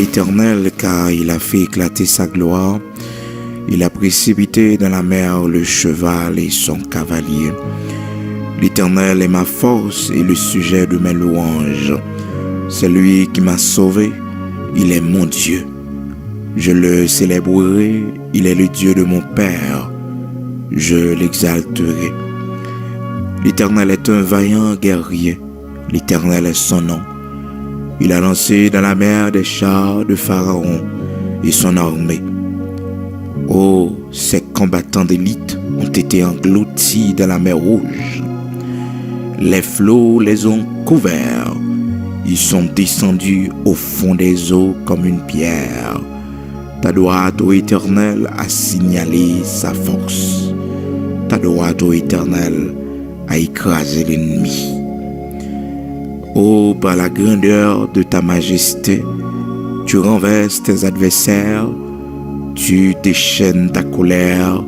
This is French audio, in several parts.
l'Éternel, car il a fait éclater sa gloire. Il a précipité dans la mer le cheval et son cavalier. L'Éternel est ma force et le sujet de mes louanges. C'est lui qui m'a sauvé, il est mon Dieu. Je le célébrerai, il est le Dieu de mon Père. Je l'exalterai. L'Éternel est un vaillant guerrier, l'Éternel est son nom. Il a lancé dans la mer des chars de Pharaon et son armée. Oh, ces combattants d'élite ont été engloutis dans la mer Rouge. Les flots les ont couverts. Ils sont descendus au fond des eaux comme une pierre. Ta droite, ô Éternel, a signalé sa force. Ta droite, ô Éternel, a écrasé l'ennemi. Oh, par la grandeur de ta majesté, tu renverses tes adversaires, tu déchaînes ta colère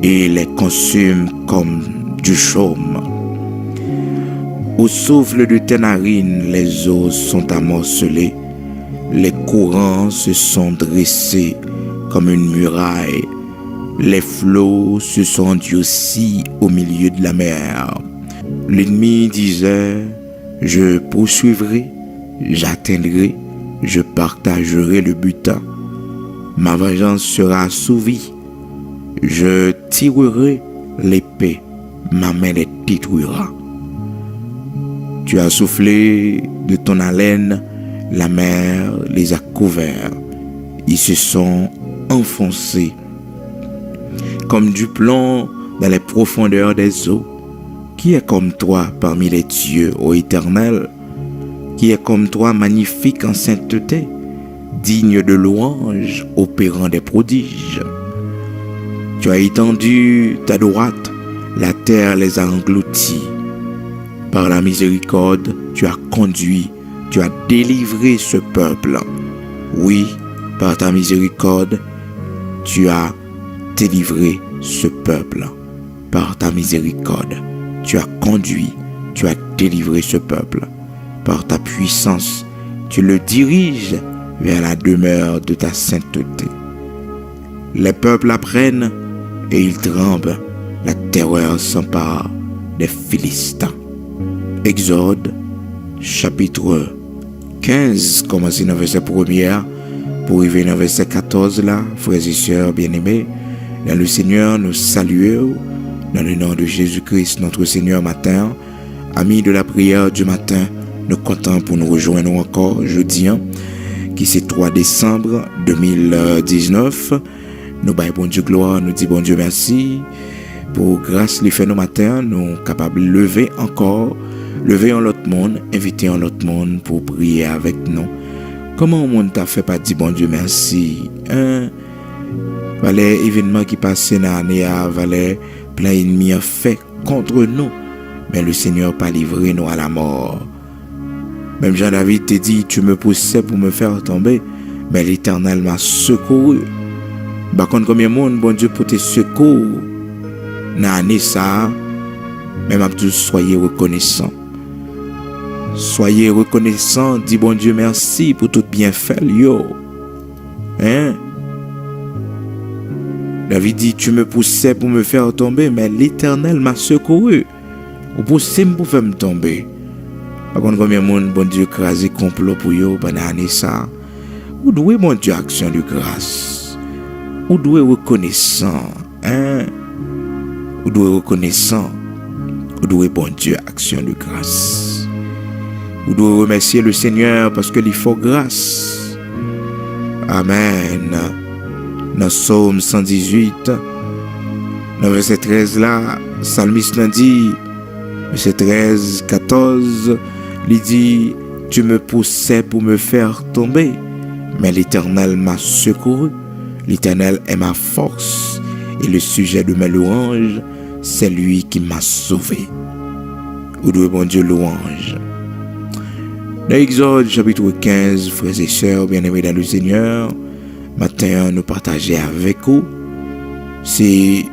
et les consumes comme du chaume. Au souffle de tes narines, les eaux sont amoncelées, les courants se sont dressés comme une muraille, les flots se sont endurcis au milieu de la mer. L'ennemi disait: je poursuivrai, j'atteindrai, je partagerai le butin. Ma vengeance sera assouvie. Je tirerai l'épée, ma main les détruira. Tu as soufflé de ton haleine, la mer les a couverts. Ils se sont enfoncés comme du plomb dans les profondeurs des eaux. Qui est comme toi parmi les dieux, ô Éternel? Qui est comme toi magnifique en sainteté, digne de louange, opérant des prodiges? Tu as étendu ta droite, la terre les a engloutis. Par la miséricorde, tu as conduit, tu as délivré ce peuple. Oui, par ta miséricorde, tu as délivré ce peuple. Par ta miséricorde, tu as conduit, tu as délivré ce peuple. Par ta puissance, tu le diriges vers la demeure de ta sainteté. Les peuples apprennent et ils tremblent. La terreur s'empare des Philistins. Exode, chapitre 15, commencez dans le verset 1er, pour arriver dans le verset 14 là, frères et sœurs bien-aimés, dans le Seigneur, nous saluons, dans le nom de Jésus-Christ, notre Seigneur matin, amis de la prière du matin, nous comptons pour nous rejoindre encore jeudi, qui c'est 3 décembre 2019. Nous baillons bon Dieu gloire, nous disons bon Dieu merci, pour grâce les fait nos matins, nous capables de lever encore, lever en l'autre monde, inviter en l'autre monde pour prier avec nous. Comment le monde t'a fait pas dire bon Dieu merci? Les événements qui passent dans l'année, les plein ennemis fait contre nous, mais le Seigneur pas livré nous à la mort. Même Jean-David te dit, tu me poussais pour me faire tomber, mais l'Éternel m'a secouru. Par contre, combien de monde, bon Dieu, pour te secours, dans l'année ça, même à tous, soyez reconnaissants. Soyez reconnaissants, dis bon Dieu merci pour tout bienfait, yo. David dit, tu me poussais pour me faire tomber, mais l'Éternel m'a secouru. Ou poussez pour faire me tomber. Par contre, combien de monde, bon Dieu, crasé complot pour yo, pendant l'année ça. Ou doué, bon Dieu, action de grâce. Ou doué reconnaissant, Ou doué reconnaissant. Ou doué, bon Dieu, action de grâce. Ou doué remercier le Seigneur parce que il faut grâce. Amen. Dans Psaume 118, dans verset 13 là, Psalmiste l'a dit, verset 13, 14, il dit, tu me poussais pour me faire tomber, mais l'Éternel m'a secouru. L'Éternel est ma force et le sujet de mes louanges, c'est lui qui m'a sauvé. Ou doit bon Dieu louange. Dans Exode chapitre 15, frères et sœurs bien-aimés dans le Seigneur, matin nous partageons avec vous c'est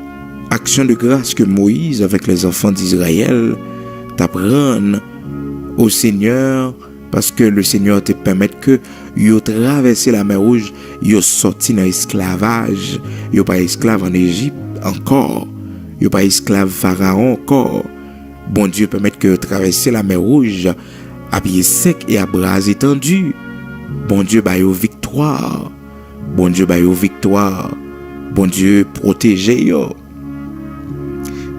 action de grâce que Moïse avec les enfants d'Israël t'apprennent au Seigneur parce que le Seigneur te permet que yo traverser la mer Rouge, yo sorti dans l'esclavage, yo pas esclave en Égypte encore, yo pas esclave Pharaon encore. Bon Dieu permet que traverser la mer Rouge à pied sec et à bras étendus. Bon Dieu ba yo victoire. Bon Dieu ba yo victoire. Bon Dieu protéger yo.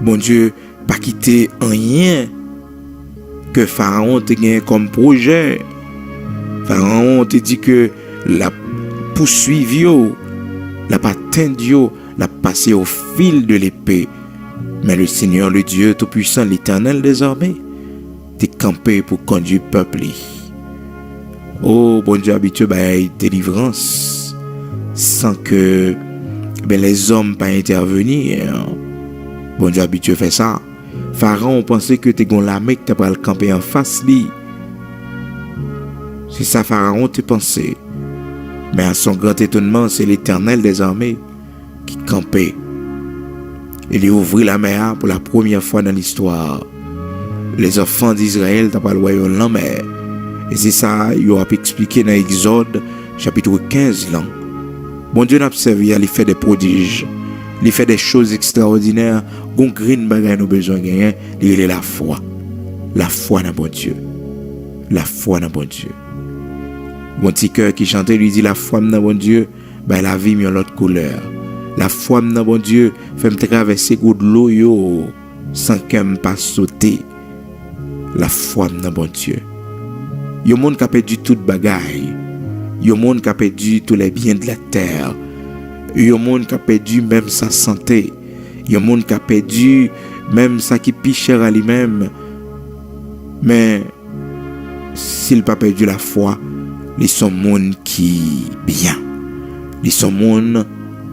Bon Dieu pas quitter rien que Pharaon te gagné comme projet. Pharaon te dit que la poursuivi yo, la atteindre yo, la passer au fil de l'épée. Mais le Seigneur, le Dieu Tout-Puissant, l'Éternel désormais, t'es campé pour conduire le peuple. Oh, bon Dieu habitué à la délivrance, sans que les hommes pas intervenir. Bon Dieu habitué fait ça. Pharaon pensait que t'es gon l'armée que t'as pas le camper en face lui. C'est ça Pharaon te pensait. Mais à son grand étonnement, c'est l'Éternel des armées qui campait. Il ouvrit la mer pour la première fois dans l'histoire. Les enfants d'Israël n'ont pas le royaume de la mer. Et c'est ça, il a expliqué dans Exode, chapitre 15. Là. Bon Dieu n'a pas servi, il fait des prodiges. Il fait des choses extraordinaires. Gon green bagay nous besoin gagner, il est la foi. La foi dans bon Dieu. La foi dans bon Dieu. Mon petit cœur qui chantait lui dit la foi dans bon Dieu, ben la vie mis en l'autre couleur. La foi dans bon Dieu fait me traverser de l'eau yo sans qu'elle pas sauter. La foi dans bon Dieu. Yo monde qui a perdu toute bagaille. Yo monde qui a perdu tous les biens de la terre. Yo monde qui a perdu même sa santé. Yo monde qui a perdu même ça qui plus cher à lui-même. Mais s'il pas perdu la foi, ils sont monde qui bien. Ils sont monde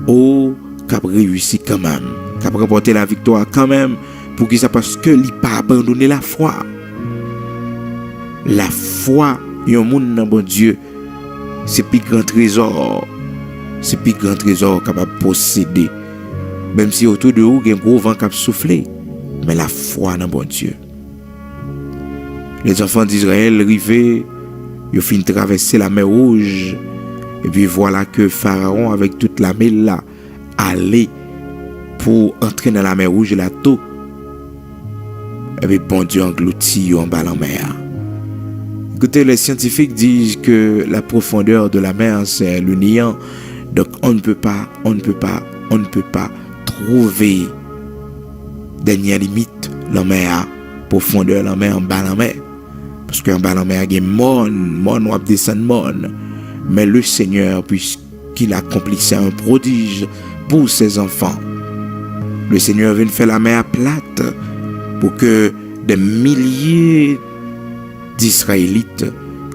qui a réussi quand même, qui a remporté la victoire quand même, pour qui ça parce que il pas abandonné la foi. La foi, yon monde dans bon Dieu, c'est plus grand trésor. C'est plus grand trésor capable de posséder. Même si autour de vous, il y a un gros vent qui a soufflé. Mais la foi dans bon Dieu. Les enfants d'Israël arrivaient, ils ont fini de traverser la mer Rouge. Et puis voilà que Pharaon, avec toute la mer là, allait pour entrer dans la mer Rouge là tout. Et puis bon Dieu engloutit en bas la mer. Écoutez, les scientifiques disent que la profondeur de la mer, c'est le néant. Donc on ne peut pas trouver dernière limite la mer, profondeur la mer, en bas la mer. Parce qu'en bas la mer, il y a mon ou descend mon. Mais le Seigneur, puisqu'il accomplissait un prodige pour ses enfants, le Seigneur vient faire la mer plate pour que des milliers d'Israélites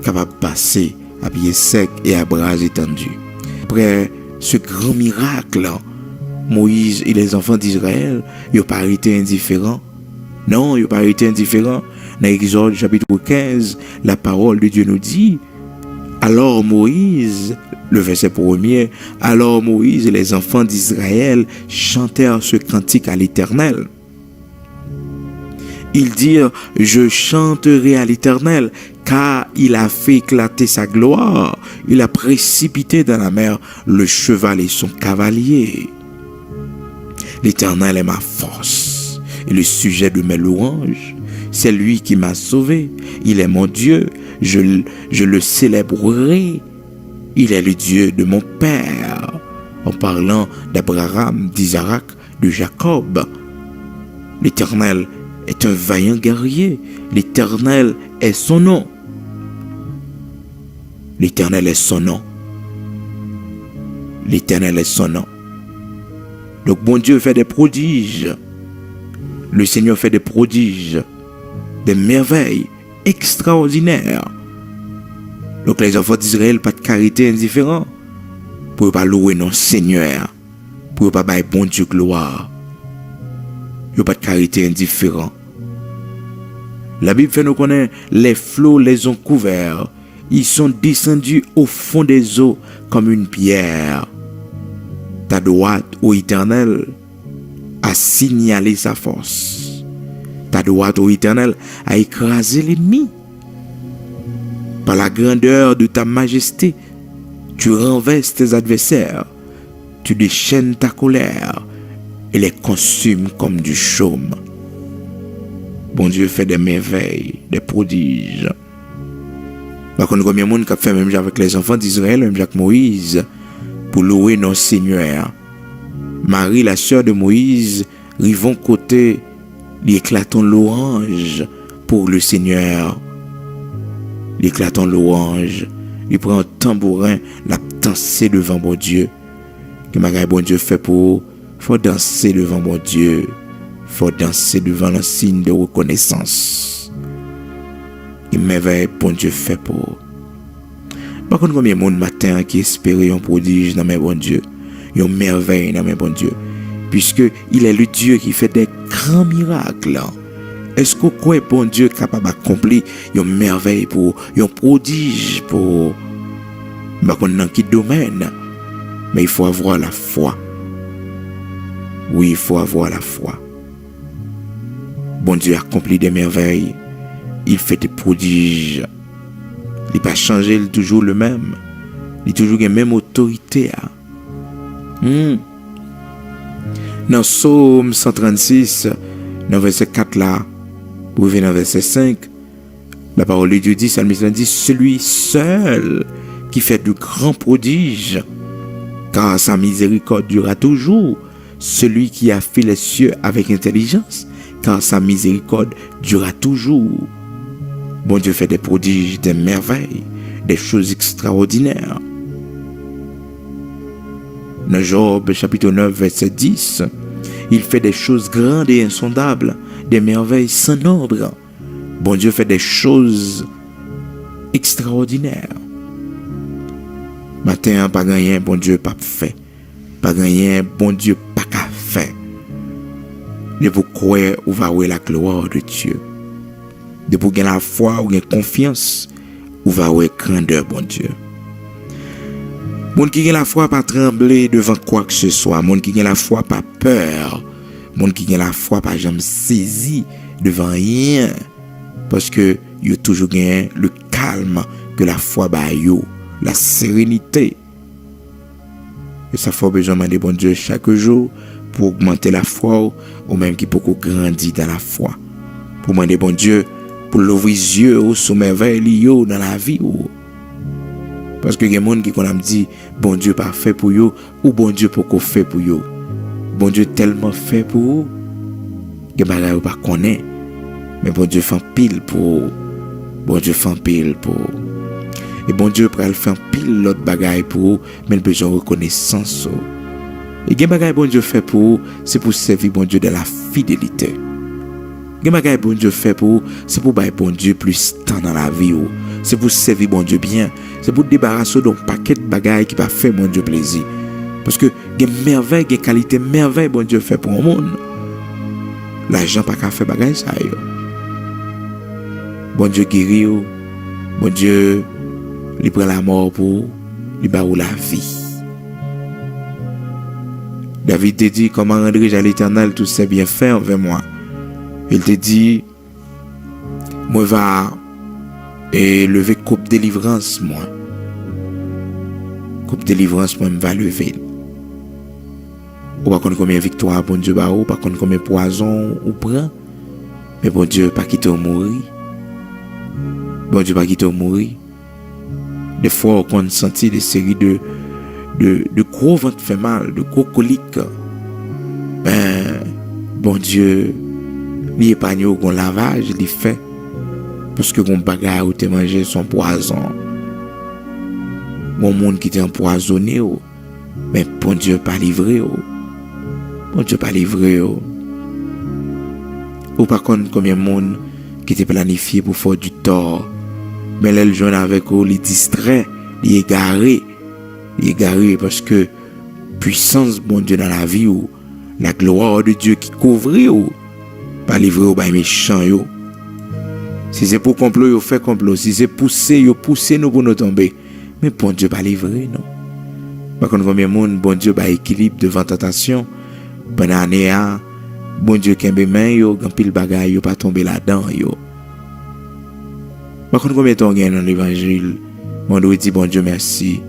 capables de passer à pied sec et à bras étendus. Après ce grand miracle, Moïse et les enfants d'Israël, ils n'ont pas été indifférents. Non, ils n'ont pas été indifférents. Dans Exode chapitre 15, la parole de Dieu nous dit, alors Moïse, le verset 1er, alors Moïse et les enfants d'Israël chantèrent ce cantique à l'Éternel. Ils dirent, je chanterai à l'Éternel, car il a fait éclater sa gloire. Il a précipité dans la mer le cheval et son cavalier. L'Éternel est ma force et le sujet de mes louanges. C'est lui qui m'a sauvé. Il est mon Dieu. Je le célébrerai. Il est le Dieu de mon père. En parlant d'Abraham, d'Isaac, de Jacob. L'Éternel est un vaillant guerrier. L'Éternel est son nom. L'Éternel est son nom. L'Éternel est son nom. Donc bon Dieu fait des prodiges. Le Seigneur fait des prodiges, des merveilles extraordinaires. Donc les enfants d'Israël pas de carité indifférent. Pour pas louer non Seigneur. Pour pas bailler bon Dieu gloire. Ils n'ont pas de carité indifférent. La Bible fait nous connaître, les flots les ont couverts. Ils sont descendus au fond des eaux comme une pierre. Ta droite, ô Éternel, a signalé sa force. Ta droite, ô Éternel, a écrasé l'ennemi. Par la grandeur de ta majesté, tu renverses tes adversaires, tu déchaînes ta colère et les consumes comme du chaume. Bon Dieu fait des merveilles, des prodiges. Par contre, combien de monde qui a fait même avec les enfants d'Israël, même avec Moïse, pour louer notre Seigneur. Marie, la sœur de Moïse, rivons côté l'éclatant louange pour le Seigneur. L'éclatant louange. Il prend un tambourin, la danser devant mon Dieu. Que ma bon Dieu fait pour, faut danser devant mon Dieu. Faut danser devant le signe de reconnaissance. Il merveille bon Dieu fait pour. Par contre, combien de monde matin qui espérait un prodige dans mes bon Dieu, une merveille dans mes bon Dieu, puisque il est le Dieu qui fait des grands miracles. Est-ce que quoi bon Dieu capable d'accomplir une merveille pour, un prodige pour, par contre dans quel domaine? Mais il faut avoir la foi. Oui, il faut avoir la foi. Bon Dieu accomplit des merveilles. Il fait des prodiges. Il n'a pas changé, il est toujours le même. Il a toujours la même autorité. Dans Psaume 136, dans verset 4 là, pour venir dans verset 5, la parole de Dieu dit, Salmiste dit, celui seul qui fait de grands prodiges, car sa miséricorde durera toujours. Celui qui a fait les cieux avec intelligence, car sa miséricorde durera toujours. Bon Dieu fait des prodiges, des merveilles, des choses extraordinaires. Dans Job, chapitre 9, verset 10, il fait des choses grandes et insondables, des merveilles sans nombre. Bon Dieu fait des choses extraordinaires. Matin, pas gagné, bon Dieu pas fait. Pas gagné, bon Dieu pas qu'à fait. De vous croire ou va voir la gloire de Dieu. De vous gagner la foi ou gagner confiance ou va voir grandeur, bon Dieu. Moun qui gagne la foi pas trembler devant quoi que ce soit. Moun qui gagne la foi pas peur. Moun qui gagne la foi pas jamais saisi devant rien. Parce que yo toujours gagné le calme que la foi ba yo, la sérénité. Et ça faut besoin de bon Dieu chaque jour pour augmenter la foi ou même qui peut grandir dans la foi. Pour demander bon Dieu pour l'ouvrir les yeux sur merveilles dans la vie. Parce que il y a des gens qui me dit bon Dieu parfait pour eux ou bon Dieu pour qu'on fait pour eux. Bon Dieu tellement fait pour eux que bagay pas connaît. Mais bon Dieu fait pile pour eux. Bon Dieu fait pile pour eux. Et bon Dieu pour le faire pile l'autre bagay pour eux, mais il besoin de reconnaissance. Et des bagay bon Dieu fait pour eux, c'est pour servir bon Dieu de la fidélité. Des bagay bon Dieu fait pour eux, c'est pour bailler bon Dieu plus temps dans la vie. C'est pour servir bon Dieu bien. C'est pour débarrasser d'un paquet de bagailles qui va faire bon Dieu plaisir. Parce que des merveilles, des qualités, merveilles bon Dieu fait pour le monde. L'argent pas qu'à faire bagaille ça yo. Bon Dieu guérit, bon Dieu il prend la mort pour il bat la vie. David te dit comment rendre à l'Éternel tous ses bienfaits envers moi. Il te dit moi va et lever coupe délivrance moi. Coupe délivrance moi me va lever. Ou pas connaître combien victoire bon Dieu ba ou pas connaître combien poison ou prend. Mais bon Dieu pas quitter mourir. Bon Dieu pas quitter mourir. Des fois on sentit des séries de gros ventre fait mal, de gros coliques. Bon Dieu il épargne au lavage, il fait parce que mon bagarre ou te manger son poison. Mon monde qui était empoisonné, mais bon Dieu pas livré. Bon Dieu pas livré. Ou par contre combien de monde qui était planifié pour faire du tort, mais là le jeune avec eux, il distrait, il égaré parce que puissance bon Dieu dans la vie ou la gloire de Dieu qui couvre ou pas livré au méchant yo. Si c'est pour complot, yo fait complot. Si c'est pousser, yo pousser nous pour nous tomber. Mais bon Dieu pas livré, non. Par contre, combien de monde, bon Dieu pas équilibre devant tentation. Pendant l'année, bon Dieu kembe main yo, gan pile bagay yo pas tomber là-dedans yo. Par contre, combien de temps gagne dans l'évangile, on doit dire bon Dieu merci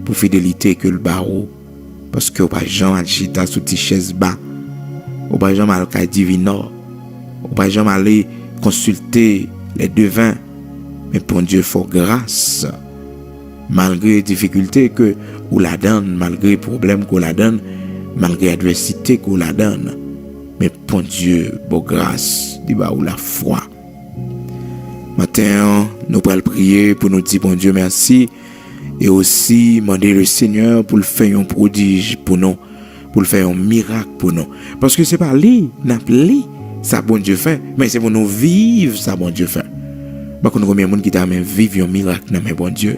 pour fidélité que le barreau. Parce que pas Jean Alchita sous tes chaises bas. Ou pas Jean Malka Divino. Ou pas Jean aller consulter les devins. Mais pour Dieu, faut grâce. Malgré les difficultés que vous la donne, malgré les problèmes qu'on la donne, malgré l'adversité qu'on la donne. Mais pour Dieu, bon grâce, dit bah ou la foi. Matin, nous allons prier pour nous dire bon Dieu merci et aussi demander le Seigneur pour le faire un prodige pour nous, pour le faire un miracle pour nous. Parce que c'est pas lui, n'appelé ça bon Dieu fait, mais c'est pour nous vivre ça bon Dieu fait. Par contre, combien de monde qui t'a même vivre un miracle dans mes bon Dieu.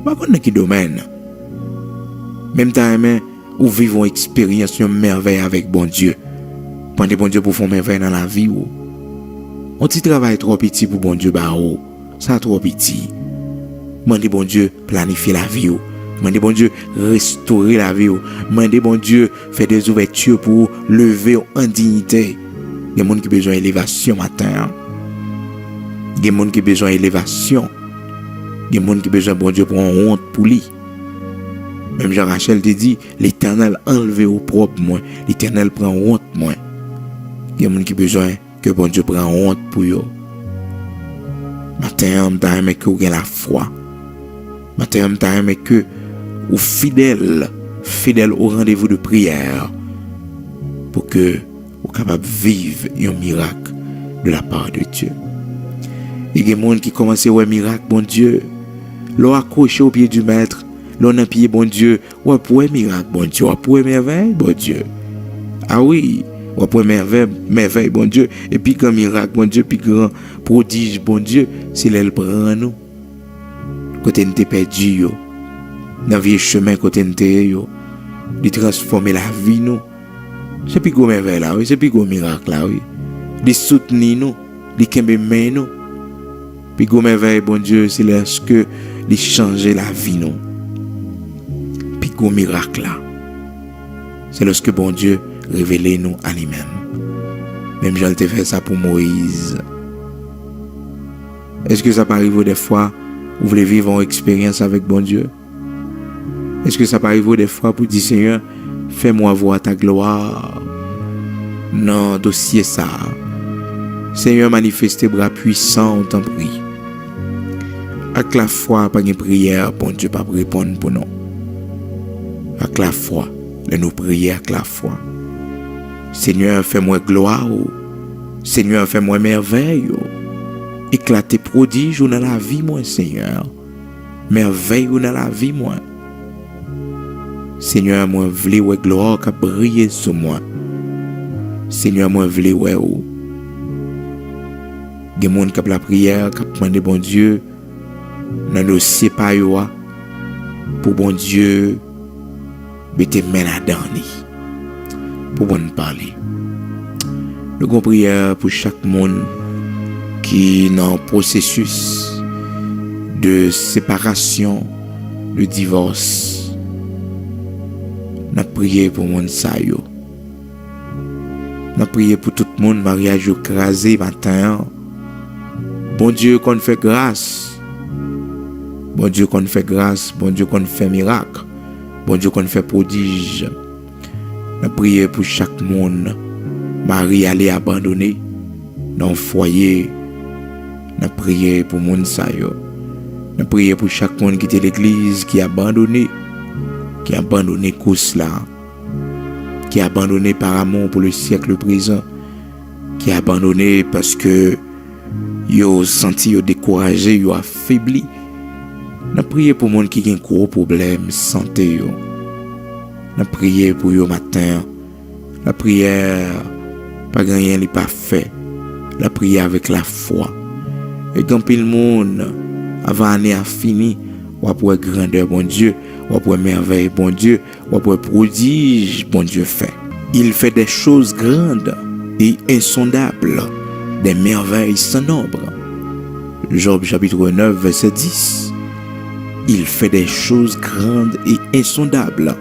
Par contre, dans quel domaine? Même temps, ou vivons une expérience, une merveille avec bon Dieu. Pendant bon Dieu pour faire merveille dans la vie ou. On dit travail trop petit pour bon Dieu barreau. Ça trop petit. Mandez bon Dieu planifier la vie ou. Mandez bon Dieu restaurer la vie ou. Mandez bon Dieu faire des ouvertures pour lever en dignité. Il y a des gens qui ont besoin d'élévation matin. Il y a des gens qui ont besoin d'élévation. Il y a des gens qui ont besoin bon Dieu pour une honte pour lui. Même Jean-Rachel te dit, l'Éternel enlevé au propre moi. L'Éternel prend honte moi. Il y a des gens qui ont besoin que bon Dieu prend honte pour eux. Matin, on aimé que vous avez la foi. Matin, on aimé que vous fidèle au rendez-vous de prière pour que vous capable de vivre un miracle de la part de Dieu. Il y a des gens qui commencent à voir un miracle, bon Dieu. L'on accroché au pied du maître, l'on a pied, bon Dieu. Ou pour un miracle, bon Dieu. Ou pour un merveille, bon Dieu. Ah oui. Ou pour merveille, bon Dieu, et puis grand miracle, bon Dieu, puis grand prodige, bon Dieu, c'est l'elle prend nous. Côté nous t'es perdu, yo. Dans le vieux chemin, côté nous t'es, yo. De transformer la vie, nous. C'est puis gros merveille, là, oui. C'est puis gros miracle, là, oui. De soutenir nous, de kembe main, nous. Puis gros merveille, bon Dieu, c'est lorsque de changer la vie, nous. Puis gros miracle, là. C'est lorsque, bon Dieu, révélez-nous à lui-même. Même Jean te fait ça pour Moïse. Est-ce que ça peut arriver des fois où vous voulez vivre une expérience avec bon Dieu? Est-ce que ça peut arriver des fois pour dire Seigneur, fais-moi voir ta gloire? Non, dossier ça. Seigneur, manifeste tes bras puissants, on t'en prie. Avec la foi, pas une prière, bon Dieu pas répondre pour nous. Avec la foi, nous prier avec la foi. Seigneur, fais-moi gloire. Seigneur, fais-moi merveille. Éclater prodige dans la vie, moi, Seigneur. Merveille dans la vie, moi. Seigneur, moi, v'lais ouais gloire qui brille sur moi. Seigneur, moi, v'lais ouais ou. Des gens qui ont la prière, qui ont demandé bon Dieu, dans le dossier pas pour bon Dieu, mettez main là-dedans. Pour bon parler. Nous avons prière pour chaque monde qui est dans un processus de séparation, de divorce. Nous avons prié pour le monde ça yo. Nous avons prié pour tout le monde mariage écrasé matin. Bon Dieu qu'on fait grâce. Bon Dieu qu'on fait grâce, bon Dieu qu'on fait miracle. Bon Dieu qu'on fait prodige. Nous prions pour chaque monde. Marie allait abandonner dans le foyer. Nous prions pour le monde. Nous prions pour chaque monde qui était l'église, qui a abandonné course là, qui a abandonné par amour pour le siècle présent, qui a abandonné parce que yo senti yo découragé, yo affaibli. Nous prions pour le monde qui a un gros problème santé yo. La prière pour eux matin. La prière, pas rien n'est pas fait. La prière avec la foi. Et quand le monde, avant l'année a fini, ou pour grandeur, bon Dieu, ou pour merveille, bon Dieu, ou pour prodige, bon Dieu fait. Il fait des choses grandes et insondables, des merveilles sans nombre. Job chapitre 9, verset 10. Il fait des choses grandes et insondables,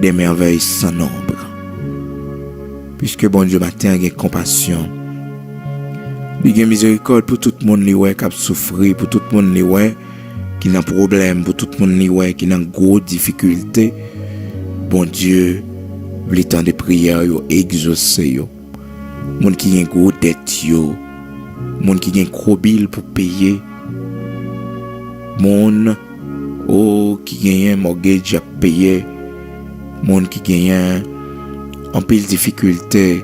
des merveilles sans nombre. Puisque bon Dieu matin a compassion Il y a miséricorde pour tout le monde qui a souffert, pour tout le monde qui a un problème, pour tout le monde qui a une grosse difficulté. Bon Dieu, le temps de prière, exaucer. Moun qui a une grosse dette, moun qui a un gros bill pour payer. Moun qui a un mortgage à payer. Moun qui a un pile difficulté.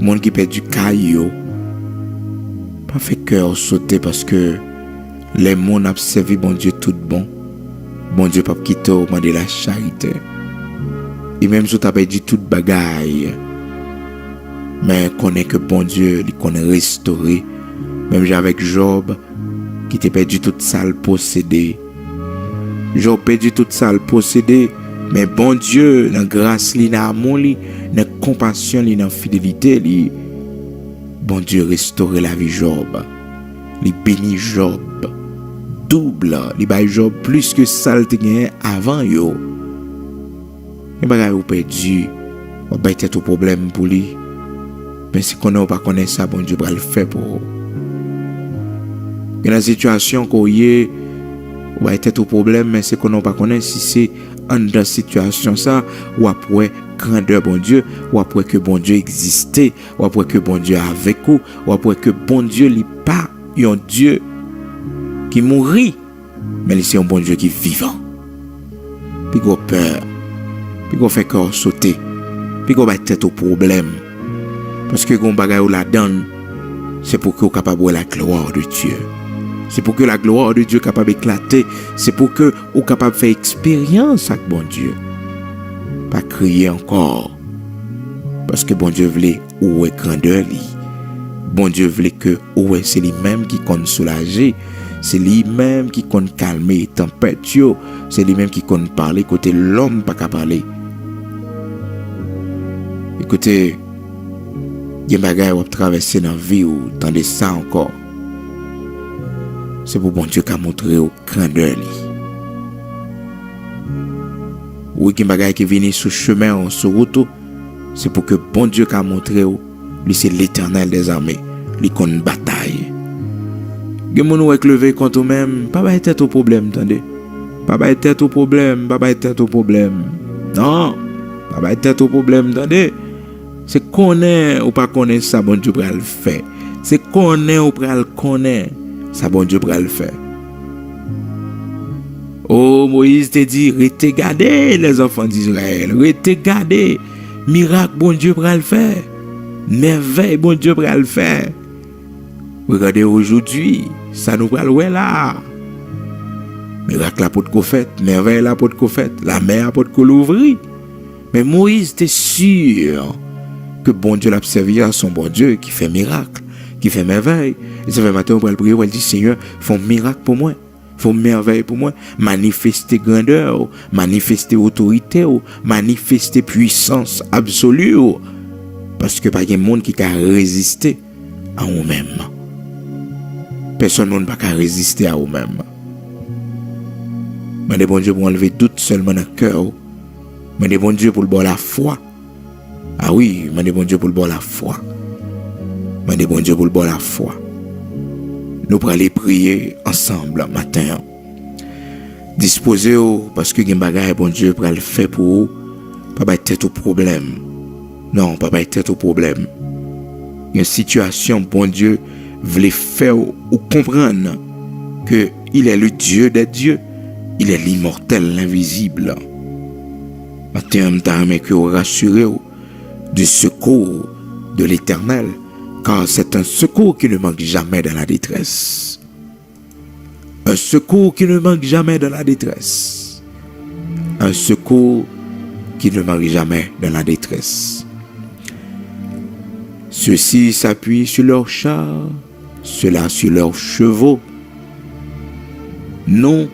Moun qui perd du caillou. Pas fait cœur sauter parce que les moun a servi bon Dieu tout bon. Bon Dieu pas quitter au de la charité. Et même si tu as perdu toute bagaille, mais connaît que bon Dieu, il connaît restaurer. Même avec Job, qui t'a perdu toute ça le possédé. Job perdu toute ça le possédé, mais bon Dieu, dans grâce, dans amour, dans compassion, dans fidélité, bon Dieu restaurer la vie Job. Il bénit Job. Double, il baille Job plus que ça le gagné avant yo. Et bagay ou perdu, ou baille tête au problème pour lui. Mais si qu'on n'a pas connaît ça, bon Dieu va le faire pour vous. Dans la situation qu'on y est, ou baille tête au problème, mais si qu'on n'a pas connaît si c'est dans la situation ça, ou après grandeur bon Dieu, ou après que bon Dieu existait, ou après que bon Dieu est avec vous, ou après que bon Dieu n'est pas un Dieu qui mourit, mais c'est un bon Dieu qui est vivant. Puis qu'on peur, puis qu'on fait corps sauter, puis qu'on va tête au problème. Parce que qu'on bagaille ou la donne, c'est pour que vous capable la gloire de Dieu. C'est pour que la gloire de Dieu capable d'éclater. C'est pour que vous capable faire expérience avec bon Dieu. Pas crier encore. Parce que bon Dieu voulait où est grandeur li. Bon Dieu voulait que où est c'est lui-même qui compte soulager. C'est lui-même qui compte calmer tempête. C'est lui-même qui compte parler côté l'homme pas qu'à parler. Écoutez, il y a des bagages qui traversent dans la vie ou dans ça encore. C'est pour bon Dieu qui a montré au grandeur. Oui, il y a des bagages qui viennent sur le chemin ou sur route. C'est pour que bon Dieu qui a montré au lui c'est l'Éternel des armées. Lui qu'on bataille. Il y a des gens qui lever contre eux-mêmes. Pas de tête au problème, attendez. Pas de tête au problème, pas de tête au problème. Non, pas de tête au problème, attendez. C'est connaître ou pas connaître ça, bon Dieu va le faire. C'est connaître ou pas le connaître, ça, bon Dieu va le faire. Oh, Moïse te dit, restez gardés, les enfants d'Israël. Restez gardés. Miracle, bon Dieu va le faire. Merveille, bon Dieu va le faire. Regardez aujourd'hui, ça nous va le là. Miracle, la porte qu'on fait. Merveille, la porte qu'on fait. La mer, la porte qu'on l'ouvrit. Mais Moïse était sûr que bon Dieu l'a servi à son bon Dieu qui fait miracle, qui fait merveille. Et ça fait matin, on va le prier, on va dire, Seigneur, fais un miracle pour moi, fais une merveille pour moi, manifester grandeur, manifester autorité, manifester puissance absolue, parce que pas de monde qui a résisté à nous-mêmes. Personne ne peut pas résister à nous-mêmes. Mais bon Dieu pour enlever doute seulement dans le cœur. Mais bon Dieu pour le bon la foi. Ah oui, mais bon Dieu pour le bon la foi. Mais bon Dieu pour le bon la foi. Nous pourrons aller prier ensemble matin. Disposez-vous parce que les bon Dieu pour le faire pour vous. Pas de tête au problème. Non, pas de tête au problème. Il y a une situation, bon Dieu voulait faire ou comprendre que il est le Dieu des dieux. Il est l'immortel, l'invisible. Matin, je que vous rassurez du secours de l'Éternel, car c'est un secours qui ne manque jamais dans la détresse. Un secours qui ne manque jamais dans la détresse. Un secours qui ne manque jamais dans la détresse. Ceux-ci s'appuient sur leurs chars, ceux-là sur leurs chevaux. Nous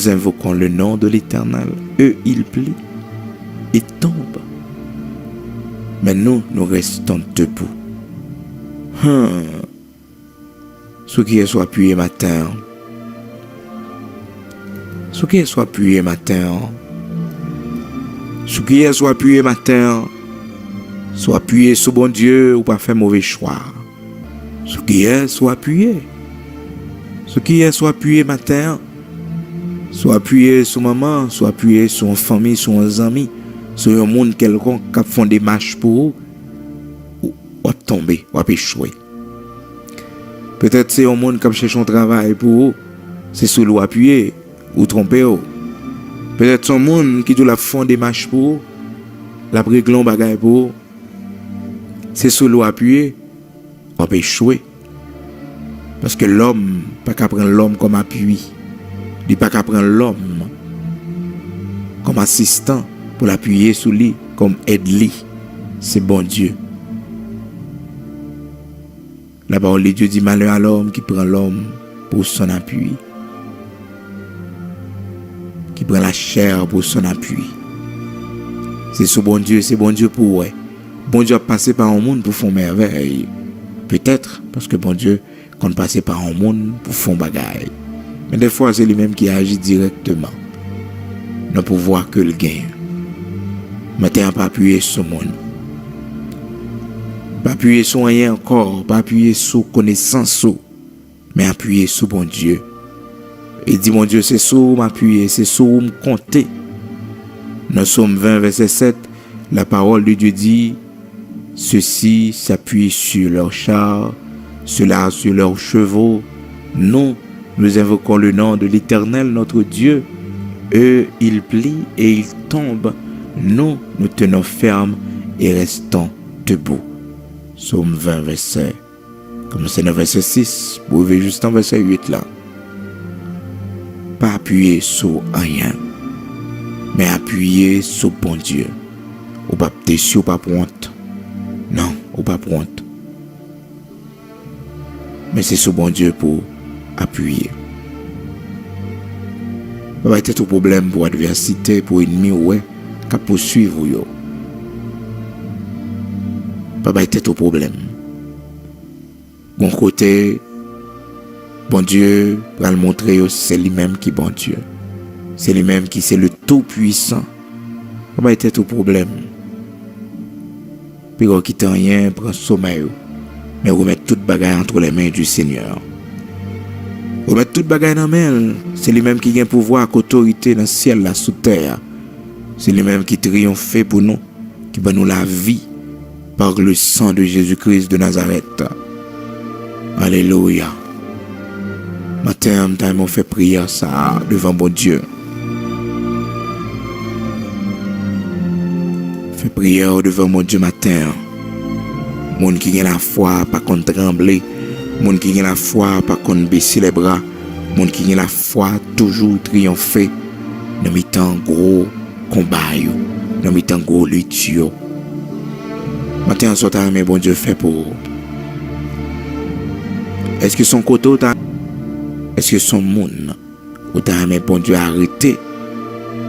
invoquons le nom de l'Éternel. Eux, ils plient et tombent. Mais nous restons debout. Ce qui est soit appuyé matin. Ce qui est soit appuyé matin. Ce qui est soit appuyé matin. Soit appuyé sur bon Dieu ou pas faire mauvais choix. Ce qui est, soit appuyé. Ce qui est, soit appuyé matin. Soit appuyé sur maman, soit appuyé sur une famille, sur un ami, sur un monde quelconque qui font des marches pour vous, ou tomber, ou échouer. Peut-être c'est un monde qui cherche un travail pour vous, c'est sur l'eau appuyé, ou tromper. Peut-être c'est un monde qui doit font des marches pour vous, la réglon bagaille pour vous, c'est sur l'eau appuyé, ou échouer. Parce que l'homme, pas qu'à prendre l'homme comme appui. Il n'y a pas qu'à prendre l'homme comme assistant pour l'appuyer sur lui, comme aide-lui. C'est bon Dieu. La parole de Dieu dit malheur à l'homme qui prend l'homme pour son appui. Qui prend la chair pour son appui. C'est ce bon Dieu, c'est bon Dieu pour ouais. Bon Dieu a passé par un monde pour faire merveille. Peut-être parce que bon Dieu, quand passé par un monde pour faire bagaille. Mais des fois, c'est lui-même qui agit directement. Ne pouvoir que le gain. Maintenant, pas appuyer sur le monde. Pas appuyer sur rien encore. Pas appuyer sur connaissance. Mais appuyer sur bon Dieu. Et dit, mon Dieu, c'est sur où m'appuyer. C'est sur où me compter. Dans Psaume 20, verset 7, la parole de Dieu dit, ceux-ci s'appuient sur leurs chars, ceux-là sur leurs chevaux. Non. Nous invoquons le nom de l'Éternel, notre Dieu. Eux, ils plient et ils tombent. Nous, nous tenons ferme et restons debout. Psaume 20, verset. Comme c'est le verset 6, vous pouvez juste en verset 8 là. Pas appuyer sur rien, mais appuyer sur bon Dieu. Ou pas déçu, ou pas prompt. Non, ou pas prompt. Mais c'est sur bon Dieu pour appuyer. Pas être au problème pour adversité, pour ennemi, ouais, qu'à poursuivre yo. Pas être au problème. Bon côté, bon Dieu va le montrer, c'est lui-même qui est bon Dieu. C'est lui-même qui c'est le tout-puissant. Pas être au problème. Puis on quitte rien, prend sommeil, mais remettre toute bagaille entre les mains du Seigneur. Remettre toute bagaille dans les mains, c'est lui-même qui a pouvoir, autorité dans le ciel, là, sous terre. C'est lui-même qui triomphe pour nous, qui va nous la vie par le sang de Jésus-Christ de Nazareth. Alléluia. Matin, on fait prière ça devant bon Dieu. Fait prière devant mon Dieu matin. Moun qui a la foi, pas contre trembler. Moun qui a la foi, pas contre baisser les bras. Moun qui a la foi, toujours triompher. Dans mes temps gros combat, dans mes temps gros lutte. Matin, soit mais bon Dieu fait pour. Est-ce que son côté, est-ce que son monde, ou t'as aimé bon Dieu arrêter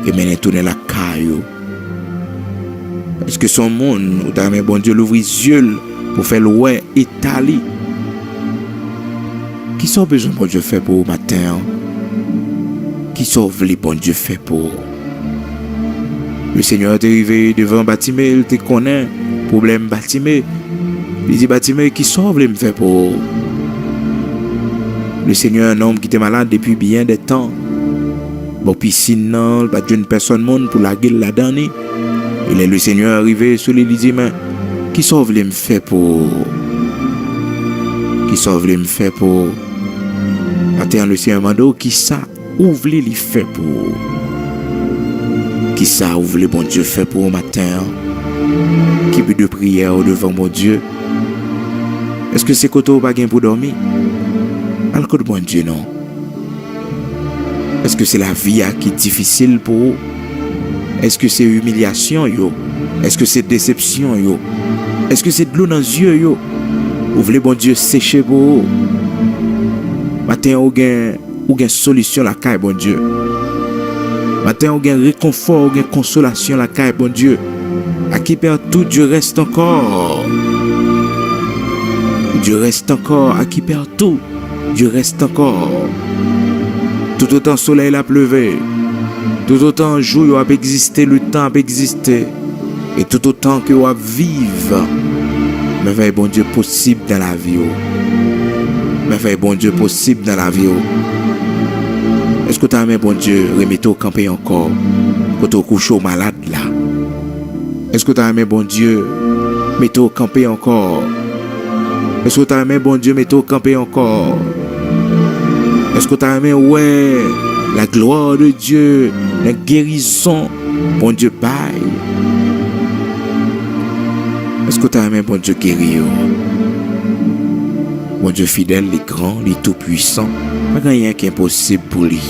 et mener tourner la caillou? Est-ce que son monde, ou t'as aimé bon Dieu l'ouvrir les yeux pour faire l'ouest Italie? Qui sont besoin bon Dieu fait pour matin? Qui sauve les bon Dieu fait pour? Le Seigneur est arrivé devant Batimée, il te connaît, problème Batimée. Il dit Batimée, qui sauve les me fait pour? Le Seigneur est un homme qui était malade depuis bien des temps. Bon, puis sinon, pas d'une personne monde pour la gueule la dernière. Il est le Seigneur arrivé sur les dit mais qui sauve les me fait pour? Qui sauve les me fait pour? Attends le Seigneur mando qui ça ouvre les fait pour? Qui ça ouvre les bon Dieu fait pour matin? Qui peut de prière devant mon Dieu? Est-ce que c'est côté ou pas gain pour dormir? Alors que bon Dieu non. Est-ce que c'est la vie qui est difficile pour vous? Est-ce que c'est humiliation yo? Est-ce que c'est déception yo? Est-ce que c'est de l'eau dans les yeux yo? Vous voulez bon Dieu sécher pour vous? Matin ou gain solution la caille bon Dieu. Matin ou gain réconfort ou gain consolation la caille bon Dieu. À qui perd tout Dieu reste encore. Dieu reste encore. À qui perd tout Dieu reste encore. Tout autant soleil a pleuvé, tout autant jour a existé, le temps a existé, et tout autant que a vivre, merveille bon Dieu possible dans la vie. mais fait bon Dieu possible dans la vie. Est-ce que tu as aimé bon Dieu remettre au camper encore quand tu couches au malade là? Est-ce que tu as aimé bon Dieu mettre au camper encore? Est-ce que tu as aimé bon Dieu mettre au camper encore? Est-ce que tu as aimé ouais la gloire de Dieu, la guérison, bon Dieu baille? Est-ce que tu as aimé bon Dieu guérir? Bon Dieu fidèle, il est grand, il est tout puissant. Pas rien qui est impossible pour lui.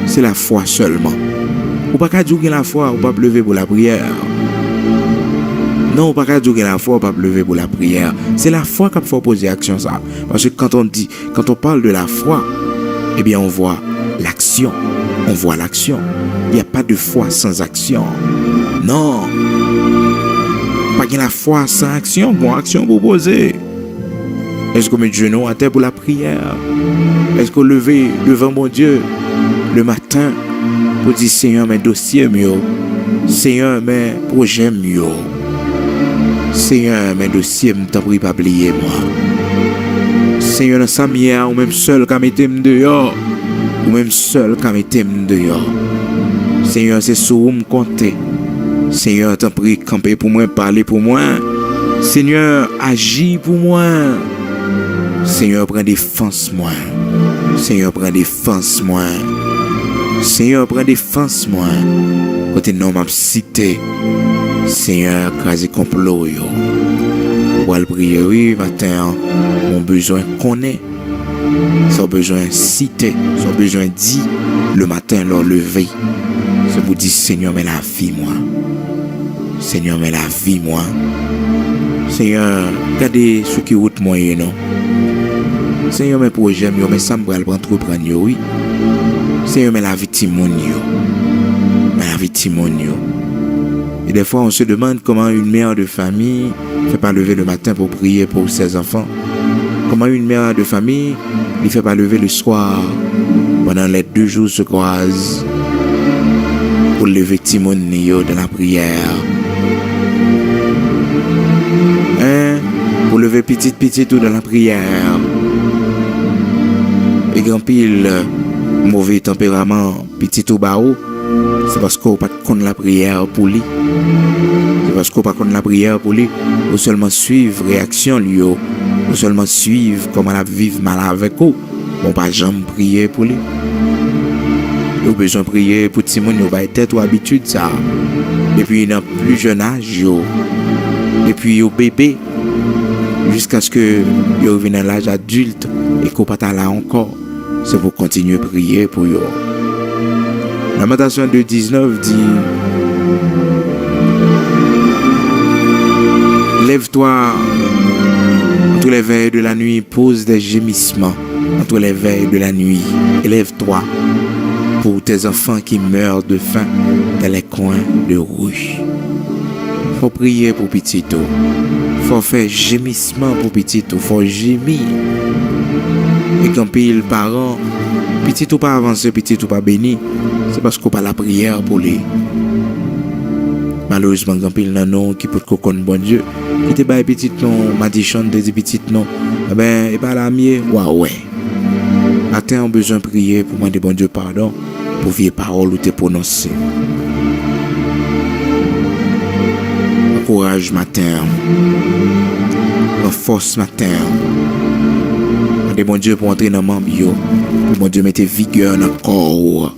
C'est la foi seulement. Ou pas qu'à dire la foi, ou pas lever pour la prière. Non, ou pas qu'à dire la foi, ou pas lever pour la prière. C'est la foi qu'il faut poser action ça. Parce que quand on parle de la foi, eh bien on voit l'action. On voit l'action. Il n'y a pas de foi sans action. Non. Pas qu'il y a la foi sans action. Bon, action pour poser. Est-ce qu'on met le genou à terre pour la prière? Est-ce qu'on lever devant mon Dieu le matin pour dire Seigneur, mes dossiers mieux. Seigneur, mes projets mieux. Seigneur, mes dossiers, m'en prie pas oublier moi. Seigneur, dans sa mière, ou même seul quand mettez dehors. Ou même seul quand mettez dehors. Seigneur, c'est sur où me compter. Seigneur, t'en prie, camper pour moi, parler pour moi. Seigneur, agis pour moi. Seigneur, prends défense moi. Seigneur, prends défense moi. Seigneur, prends défense moi. Côté non m'a cité. Seigneur, crasé complot yo. Pour le prier oui matin, mon besoin connaît. Son besoin cité, son besoin dit le matin leur lever. C'est pour dire Seigneur, mais la vie moi. Seigneur, mais la vie moi. Seigneur, regardez ce qui route moyen non. Seigneur, mes projets, mais ça me prend trop prendre oui. Seigneur, mais la vie timon yo. Mais la vie timon yo. Et des fois, on se demande comment une mère de famille ne fait pas lever le matin pour prier pour ses enfants. Comment une mère de famille ne fait pas lever le soir pendant les 2 jours se croisent pour lever timon yo dans la prière. Pour lever petit tout dans la prière. Et grand pile mauvais tempérament petit tout bas, c'est parce qu'on pas connaît la prière pour lui. C'est parce qu'on pas connaît la prière pour lui. Ou seulement suivre réaction lui, ou seulement suivre comment la vivre mal avec vous. On pas jamais prier pour lui. Ou besoin prier pour tout le monde, va être ou habitude ça. Depuis dans plus jeune âge, depuis au bébé, jusqu'à ce que vous reviennent à l'âge adulte et qu'on pas là encore. C'est pour continuer à prier pour eux. Lamentation 2:19 dit lève-toi entre les veilles de la nuit, pose des gémissements entre les veilles de la nuit. Élève-toi pour tes enfants qui meurent de faim dans les coins de rue. Faut prier pour Petito. Faut faire gémissement pour Petito. Faut gémir. Et quand pile parents, Petito pas avancé, Petito pas béni, c'est parce qu'on pas la prière pour lui. Malheureusement, quand pile non qui peut connaître bon Dieu, qui te baille petit non, m'a dit chante des petits non, eh ben et pas la mieux, ouais. Matin on besoin de prier pour demander bon Dieu pardon pour vieilles paroles ou te prononcer. Courage matin, force matin. Demandez bon Dieu pour entrer dans mon bio, pour bon Dieu mettre vigueur dans le corps.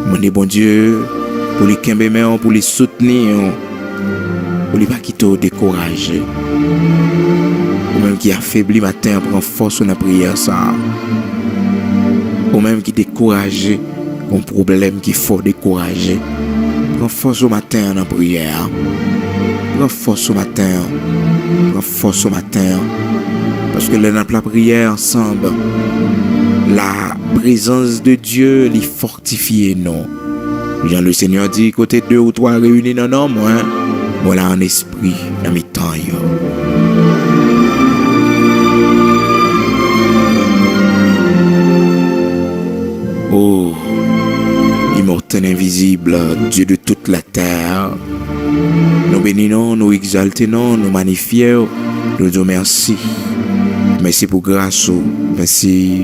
Demandez bon Dieu pour les camber, pour les soutenir, pour les pas quitter décourager. Ou même qui affaibli matin prend force dans la prière ça. Ou même qui découragé, un problème qu'il faut décourager. Prends force au matin dans la prière. Prends force au matin. Prends force au matin. Parce que dans la prière ensemble, la présence de Dieu les fortifie, non. Jean le Seigneur dit, côté 2 ou 3 réunis dans nom, voilà en esprit dans mes temps. Oh, immortel invisible, Dieu de toute la terre, nous bénissons, nous exaltons, nous magnifions, nous disons merci. Merci pour grâce, merci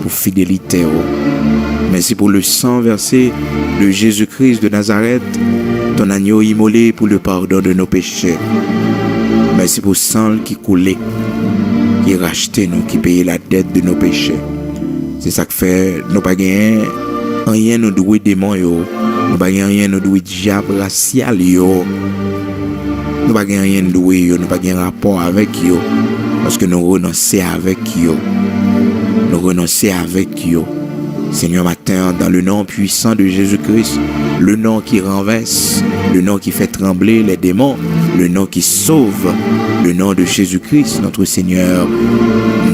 pour fidélité. Merci pour le sang versé de Jésus-Christ de Nazareth, ton agneau immolé pour le pardon de nos péchés. Merci pour le sang qui coulait, qui rachetait nous, qui payait la dette de nos péchés. C'est ça que fait, nous pas gagner rien nous doué démon yo, nous pas gagner rien nous doué diable racial yo. Nous pas gagner rien doué yo, nous pas gagner rapport avec yo parce que nous renoncer avec yo. Nous renoncer avec yo. Seigneur, matin, dans le nom puissant de Jésus-Christ, le nom qui renverse, le nom qui fait trembler les démons, le nom qui sauve, le nom de Jésus-Christ, notre Seigneur,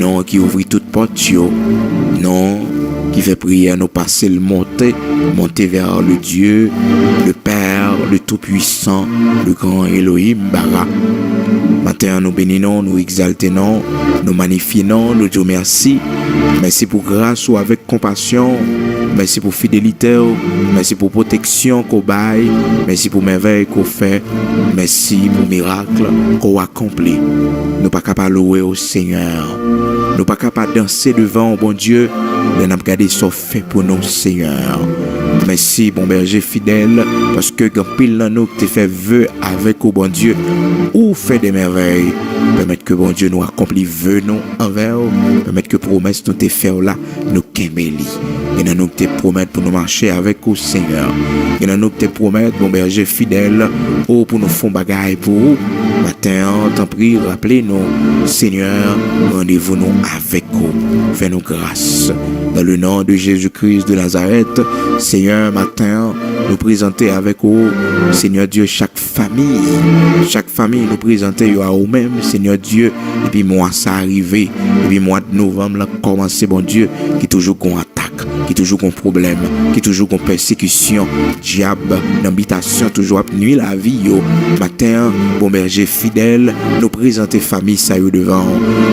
nom qui ouvre toute porte, nom qui fait prière nous passer le monter vers le Dieu, le Père, le Tout-Puissant, le grand Elohim, Bara. Matin, nous bénissons, nous exaltons, nous magnifions, nous disons merci. Merci pour grâce ou avec compassion. Merci pour fidélité. Merci pour protection qu'on baille. Merci pour merveille qu'on fait. Merci pour miracle qu'on accomplit. Nous pas capables de louer au Seigneur. Nous pas capables de danser devant au bon Dieu. Nous n'avons regardé ce fait pour nous, Seigneur. Merci, bon berger fidèle, parce que quand pile dans nous, tu fais vœu avec au bon Dieu, ou fait des merveilles, permettre que bon Dieu nous accomplit vœu nous envers, permettre que promesse nous te fait là, nous qu'embellit. Et dans nous te promettre pour nous marcher avec au Seigneur. Et dans nous te promettre, bon berger fidèle, ou pour nous faire bagaille pour vous. Matin, t'en prie, rappelez-nous, Seigneur, rendez-vous nous avec vous. Fais-nous grâce. Dans le nom de Jésus-Christ de Nazareth, Seigneur, matin, nous présenter avec vous, Seigneur Dieu, chaque famille nous présenter à vous-même, Seigneur Dieu, et puis moi, ça arrivé, et puis mois de novembre, là, commencer, bon Dieu, qui toujours qu'on attaque, qui toujours qu'on problème, qui toujours qu'on persécution, diable, l'habitation, toujours nuit la vie, yo. Matin, bon berger fidèle, nous présenter famille, ça y est devant,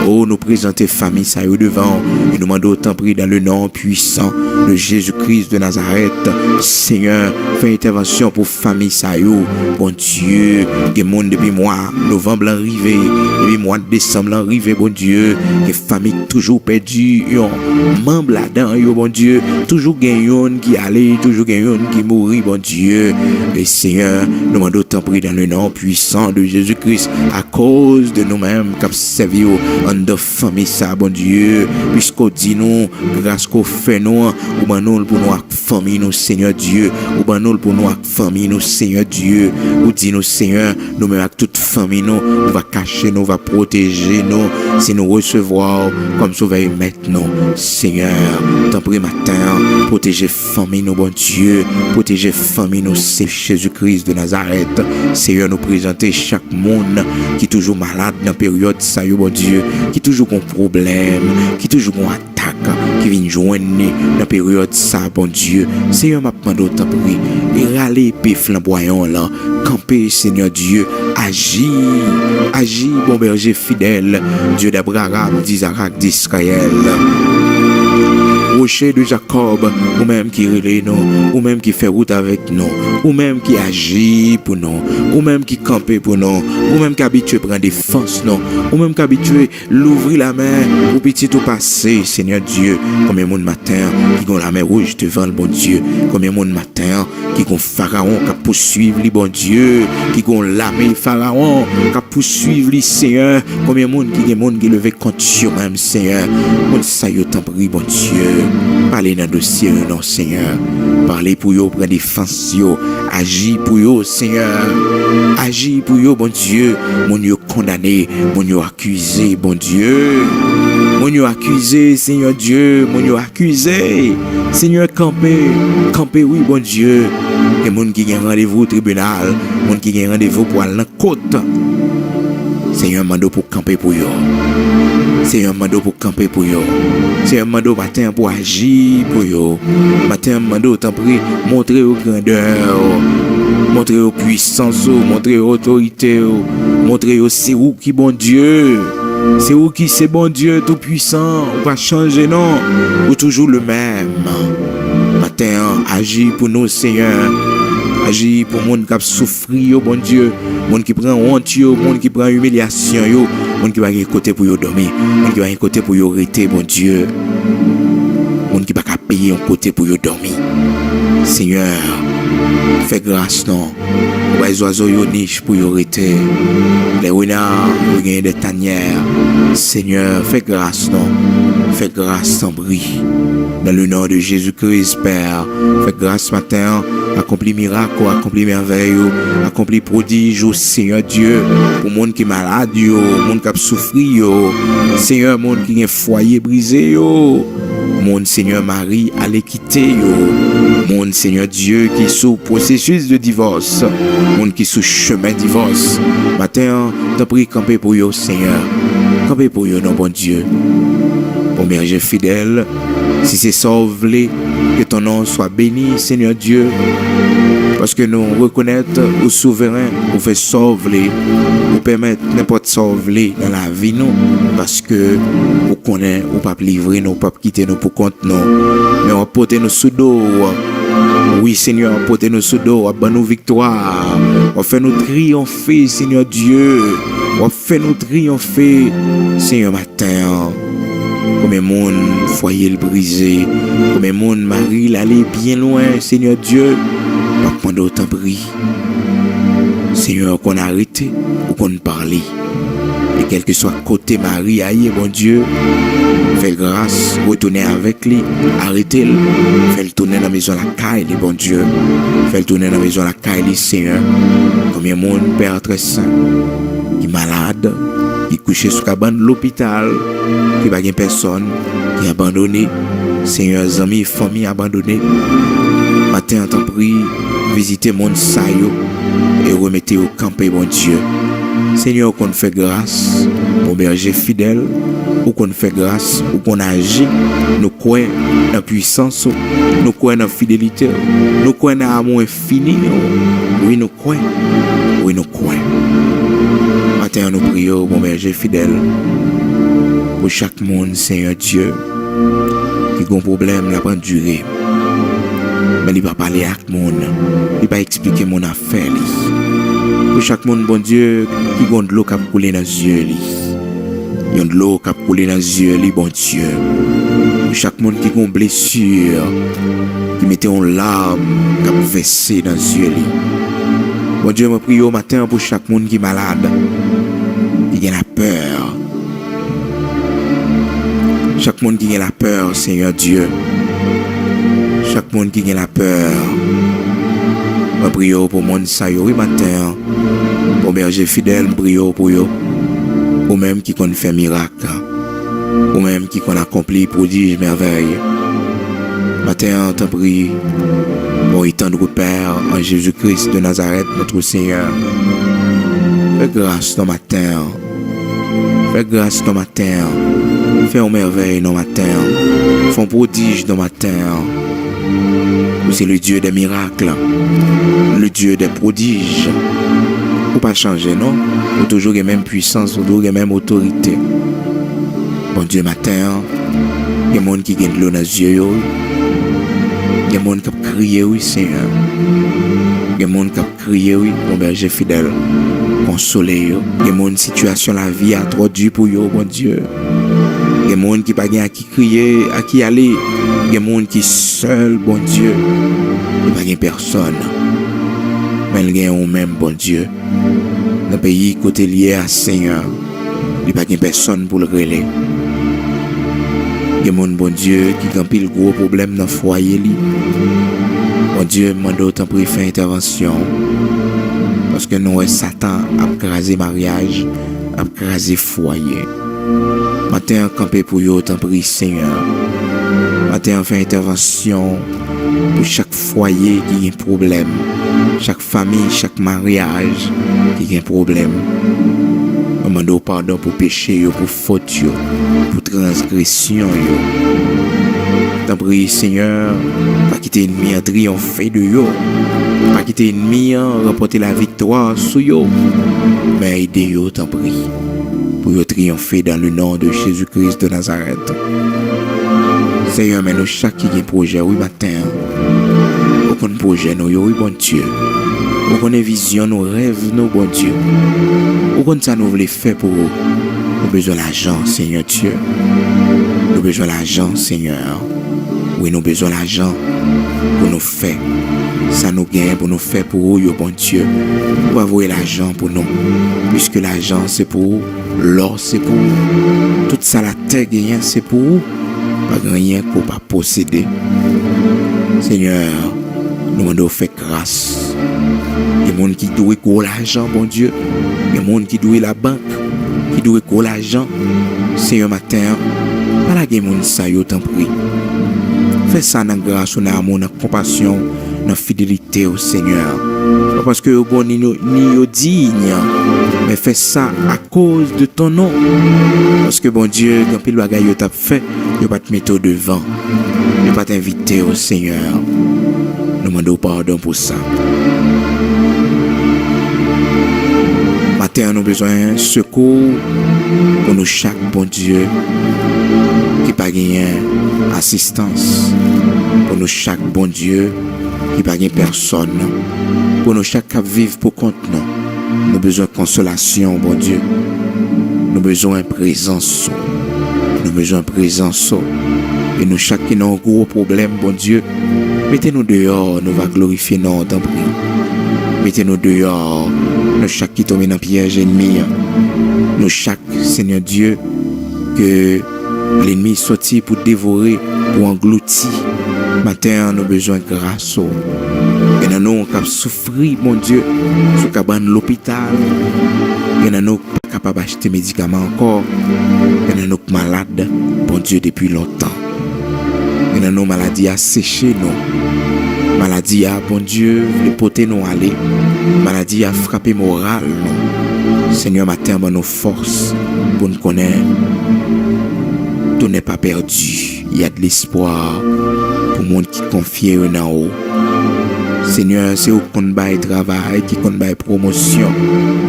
oh, nous présenter famille, ça y est devant, et nous demandons autant pris dans le nom puissant de Jésus-Christ de Nazareth. Seigneur, fais intervention pour famille ça y est, bon Dieu, des monde depuis mois novembre arrivé, depuis mois de décembre arrivé, bon Dieu, des familles toujours perdues, membre là-dedans, bon Dieu, toujours gagnant qui allait, toujours gagnant qui mourit, bon Dieu. Et Seigneur, nous demandons autant pris dans le nom puissant de Jésus-Christ à cause de nous-mêmes qui servi en de famille ça, bon Dieu, puisqu'on dit nous, grâce qu'on fait nous, ou ben nous pour nous famille nous, Seigneur Dieu, ou ben nous pour nous famille nous, Seigneur Dieu, ou dit nous, Seigneur, nous-mêmes avec toute famille nous va cacher nous, va protéger nous, si nous recevoir comme sauver maintenant, Seigneur, t'en prie matin, protéger famille nous, bon Dieu, protéger famille nous, c'est Jésus-Christ de Nazareth, Seigneur, nous présenter chaque monde qui est toujours malade dans la période, ça y est, bon Dieu, qui est toujours un problème, qui est toujours un attaque, qui vient joindre dans la période, ça, bon Dieu, Seigneur, m'a demandé autant pris, et râler épée flamboyant là, camper, Seigneur Dieu, agis, bon berger fidèle, Dieu d'Abraham, d'Isaac, d'Israël. Rocher de Jacob, ou même qui relève nous, ou même qui fait route avec nous, ou même qui agit pour nous, ou même qui campe pour nous, ou même qui habitué prendre défense nous, ou même qui habitué l'ouvrir la main pour petit tout passer, Seigneur Dieu, comme un monde matin qui ont la main rouge devant le bon Dieu, comme un monde matin qui ont Pharaon qui poursuivre le bon Dieu, qui ont l'armée Pharaon qui poursuivre le Seigneur, comme un monde qui levé contre eux-mêmes, Seigneur, on ça y t'en prie, bon Dieu. Parlez dans le dossier, non, Seigneur. Parlez pour eux, prendre défense, agis pour eux, Seigneur. Agis pour eux, bon Dieu. Mon Dieu condamné, mon Dieu accusé, bon Dieu. Mon Dieu accusé, Seigneur Dieu. Mon Dieu accusé. Seigneur, campé, oui, bon Dieu. Et mon qui a rendez-vous au tribunal, mon qui a rendez-vous pour aller dans la côte. Seigneur, mando pour camper pour eux. Seigneur, mando pour camper pour eux. Seigneur, mando matin pour agir pour eux. Matin, mando t'en prie, montrer aux grandeur, montrer aux puissances, montrer aux autorités, montrer aux c'est où qui bon Dieu. C'est où qui c'est bon Dieu tout puissant. On va changer non, ou toujours le même. Matin, agis pour nous, Seigneur. Agis pour le monde qui a souffert, bon Dieu. Monde qui prend honte, monde qui prend humiliation, Monde qui va un côté pour yo dormir, monde qui va un côté pour yo rester, bon Dieu. Monde qui va payer un côté pour yo dormir. Seigneur, fais grâce non. Les oiseaux yo niche pour yo rester. Les renards yo gagne des tanières. Seigneur, fais grâce non. Fais grâce sans bris. Dans le nom de Jésus-Christ, Père, fais grâce ce matin. Accomplis miracle, accomplis merveille, accomplis prodige, Seigneur Dieu, pour le monde qui est malade, le monde qui a souffert, Seigneur, le monde qui a un foyer brisé, mon Seigneur Marie, allez quitter, mon Seigneur Dieu qui est sous processus de divorce, mon qui est sous chemin de divorce. Matin, t'en prie, camper pour eux, Seigneur, camper pour eux, non, bon Dieu. Bon berger fidèle, si c'est sauvé, que ton nom soit béni, Seigneur Dieu, parce que nous reconnaissons au souverain, au fait sauver, ou permettre n'importe sauver dans la vie, nous, parce que vous connaissez, ou pas livrer, nous, pas quitter nous pour compte, nous, mais on porte nous sous dos. Oui, Seigneur, portez-nous sous dos, à nos victoires, on fait nous triompher, Seigneur Dieu, on fait nous triompher, Seigneur, matin. Comme un monde foyer le brisé, comme un monde Marie l'aller bien loin, Seigneur Dieu, pas prendre autant pris. Seigneur, qu'on arrête ou qu'on parle. Et quel que soit côté Marie, aïe, bon Dieu, fais grâce, retourner avec lui, arrêtez-le, fais-le tourner dans la maison la caille, bon Dieu, fais-le tourner dans la maison la caille, Seigneur. Comme un monde, Père très saint, qui est malade, qui couché sous cabane de l'hôpital, qui n'a pas personne, qui est abandonné, Seigneur, amis, famille abandonnée. Matin, t'en prie, visitez mon saillot et remettez au campé, mon Dieu. Seigneur, qu'on fait grâce, mon berger fidèle, ou qu'on fait grâce, ou qu'on agit, nous croyons dans la puissance, nous croyons dans la fidélité, nous croyons dans l'amour infini. Oui, nous croyons. Oui, nous croyons. Matin, nous prions, mon berger fidèle, pour chaque monde, Seigneur Dieu, qui a un problème, la prend durée. Mais il ne va pas parler avec le monde, il ne va pas expliquer mon affaire. Pour chaque monde, bon Dieu, qui a de l'eau qui a coulé dans les yeux. Il y a de l'eau qui a coulé dans les yeux, bon Dieu. Pour chaque monde qui a une blessure, qui mettait une larme qui a versé dans les yeux. Bon Dieu, je prie au matin pour chaque monde qui est malade, qui a la peur. Chaque monde qui a la peur, Seigneur Dieu. Chaque monde qui a la peur. Je prie pour le monde ça oui matin. Pour berger fidèle, je prie pour eux. Ou même qui qu'on fait miracle. Ou même qui qu'on accomplit prodige merveille. Matin, je prie. Bon, il tendre Père en Jésus-Christ de Nazareth, notre Seigneur. Fais grâce dans matin. Fais grâce dans matin. Fais une merveille dans matin. Fais un prodige dans matin. C'est le Dieu des miracles, le Dieu des prodiges. Ou pas changer, non? Ou toujours la même puissance, ou toujours la même autorité. Bon Dieu, matin, il y a des gens qui ont de l'eau dans les yeux. Il y a des gens qui ont crié, oui, Seigneur. Il y a des gens qui ont crié, oui, mon berger fidèle. Consolez. Il y a des gens qui situation la vie a trop dur pour eux, bon Dieu. Il y a des gens qui n'ont pas à qui crier, à qui aller. Il y a des gens qui sont seuls, bon Dieu. Il n'y a pas personne. Mais il y a un même, bon Dieu. Dans le pays côté lié à Seigneur, il n'y a pas personne pour le relayer. Il y a des gens, bon Dieu, qui ont pile gros problème dans le foyer. Bon Dieu, demande autant pour faire intervention. Parce que nous, Satan a crasé mariage, a crasé foyer. Matin, camper pour eux, autant prie Seigneur. Matin, on fait intervention pour chaque foyer qui a un problème. Chaque famille, chaque mariage qui a un problème. On demande pardon pour péché, pour faute, pour transgression. T'en prie Seigneur, pas quitter l'ennemi à triompher de eux. Pas quitter l'ennemi à remporter la victoire sur eux. Mais aidez-eux, t'en prie. Pour triompher dans le nom de Jésus-Christ de Nazareth. Seigneur, mais nous chaque qui a un projet, oui, matin. Aucun projet, nous, oui, bon Dieu. Aucune vision, nous rêves, nous, bon Dieu. Aucun ça nous voulons faire pour vous. Nous besoin l'argent, Seigneur Dieu. Nous besoin l'argent, Seigneur. Oui, nous besoin l'argent pour nous faire. Ça nous gagne pour nous faire pour vous, bon Dieu. Nous avons l'argent pour nous. Puisque l'argent, c'est pour vous. L'or, c'est pour vous. Tout ça, la terre gagne, c'est pour vous. Pas rien qu'on pas posséder. Seigneur, nous demandons faire grâce. Il y a des gens qui doivent l'argent, bon Dieu. Il y a des gens qui doivent la banque, qui doivent l'argent. Seigneur, matin, pas la guerre, ça y est, t'en prie. Fais ça dans grâce, dans amour, dans compassion, dans fidélité au Seigneur. Pas parce que bon ni digne, mais fais ça à cause de ton nom. Parce que bon Dieu, quand pile bagaille t'a fait, il va te mettre au devant. Il va t'inviter au Seigneur. Nous demandons pardon pour ça. Matin, nous avons besoin de secours pour nous chaque bon Dieu qui n'a pas gagné assistance. Pour nous chaque bon Dieu qui n'a pas gagné personne. Pour nous chaque qui vivre pour compte nous. Nous avons besoin de consolation, bon Dieu. Nous avons besoin de présence. Nous avons besoin de présence. Et nous chaque qui a un gros problème, bon Dieu, mettez-nous dehors, nous va glorifier notre temps. Mettez-nous dehors, nous chaque qui tombe dans le piège ennemi. Nous chaque, Seigneur Dieu, que l'ennemi sorti pour dévorer, pour engloutir. Matin, nous avons besoin de grâce. Il y en a nous qui souffert, mon Dieu, sur l'hôpital. Il y en a nous qui sont capables d'acheter des médicaments encore. Il y en a nous qui sont malades, bon Dieu, depuis longtemps. Il y en a nos maladies à sécher, nous. Maladie à, bon Dieu, les poter nous aller. Maladie à frapper moral, nous. Seigneur, matin, bon, nos forces pour nous connaître. Tout n'est pas perdu. Il y a de l'espoir pour le monde qui confie en haut. Seigneur, c'est où qu'on baille travail, qui qu'on baille promotion.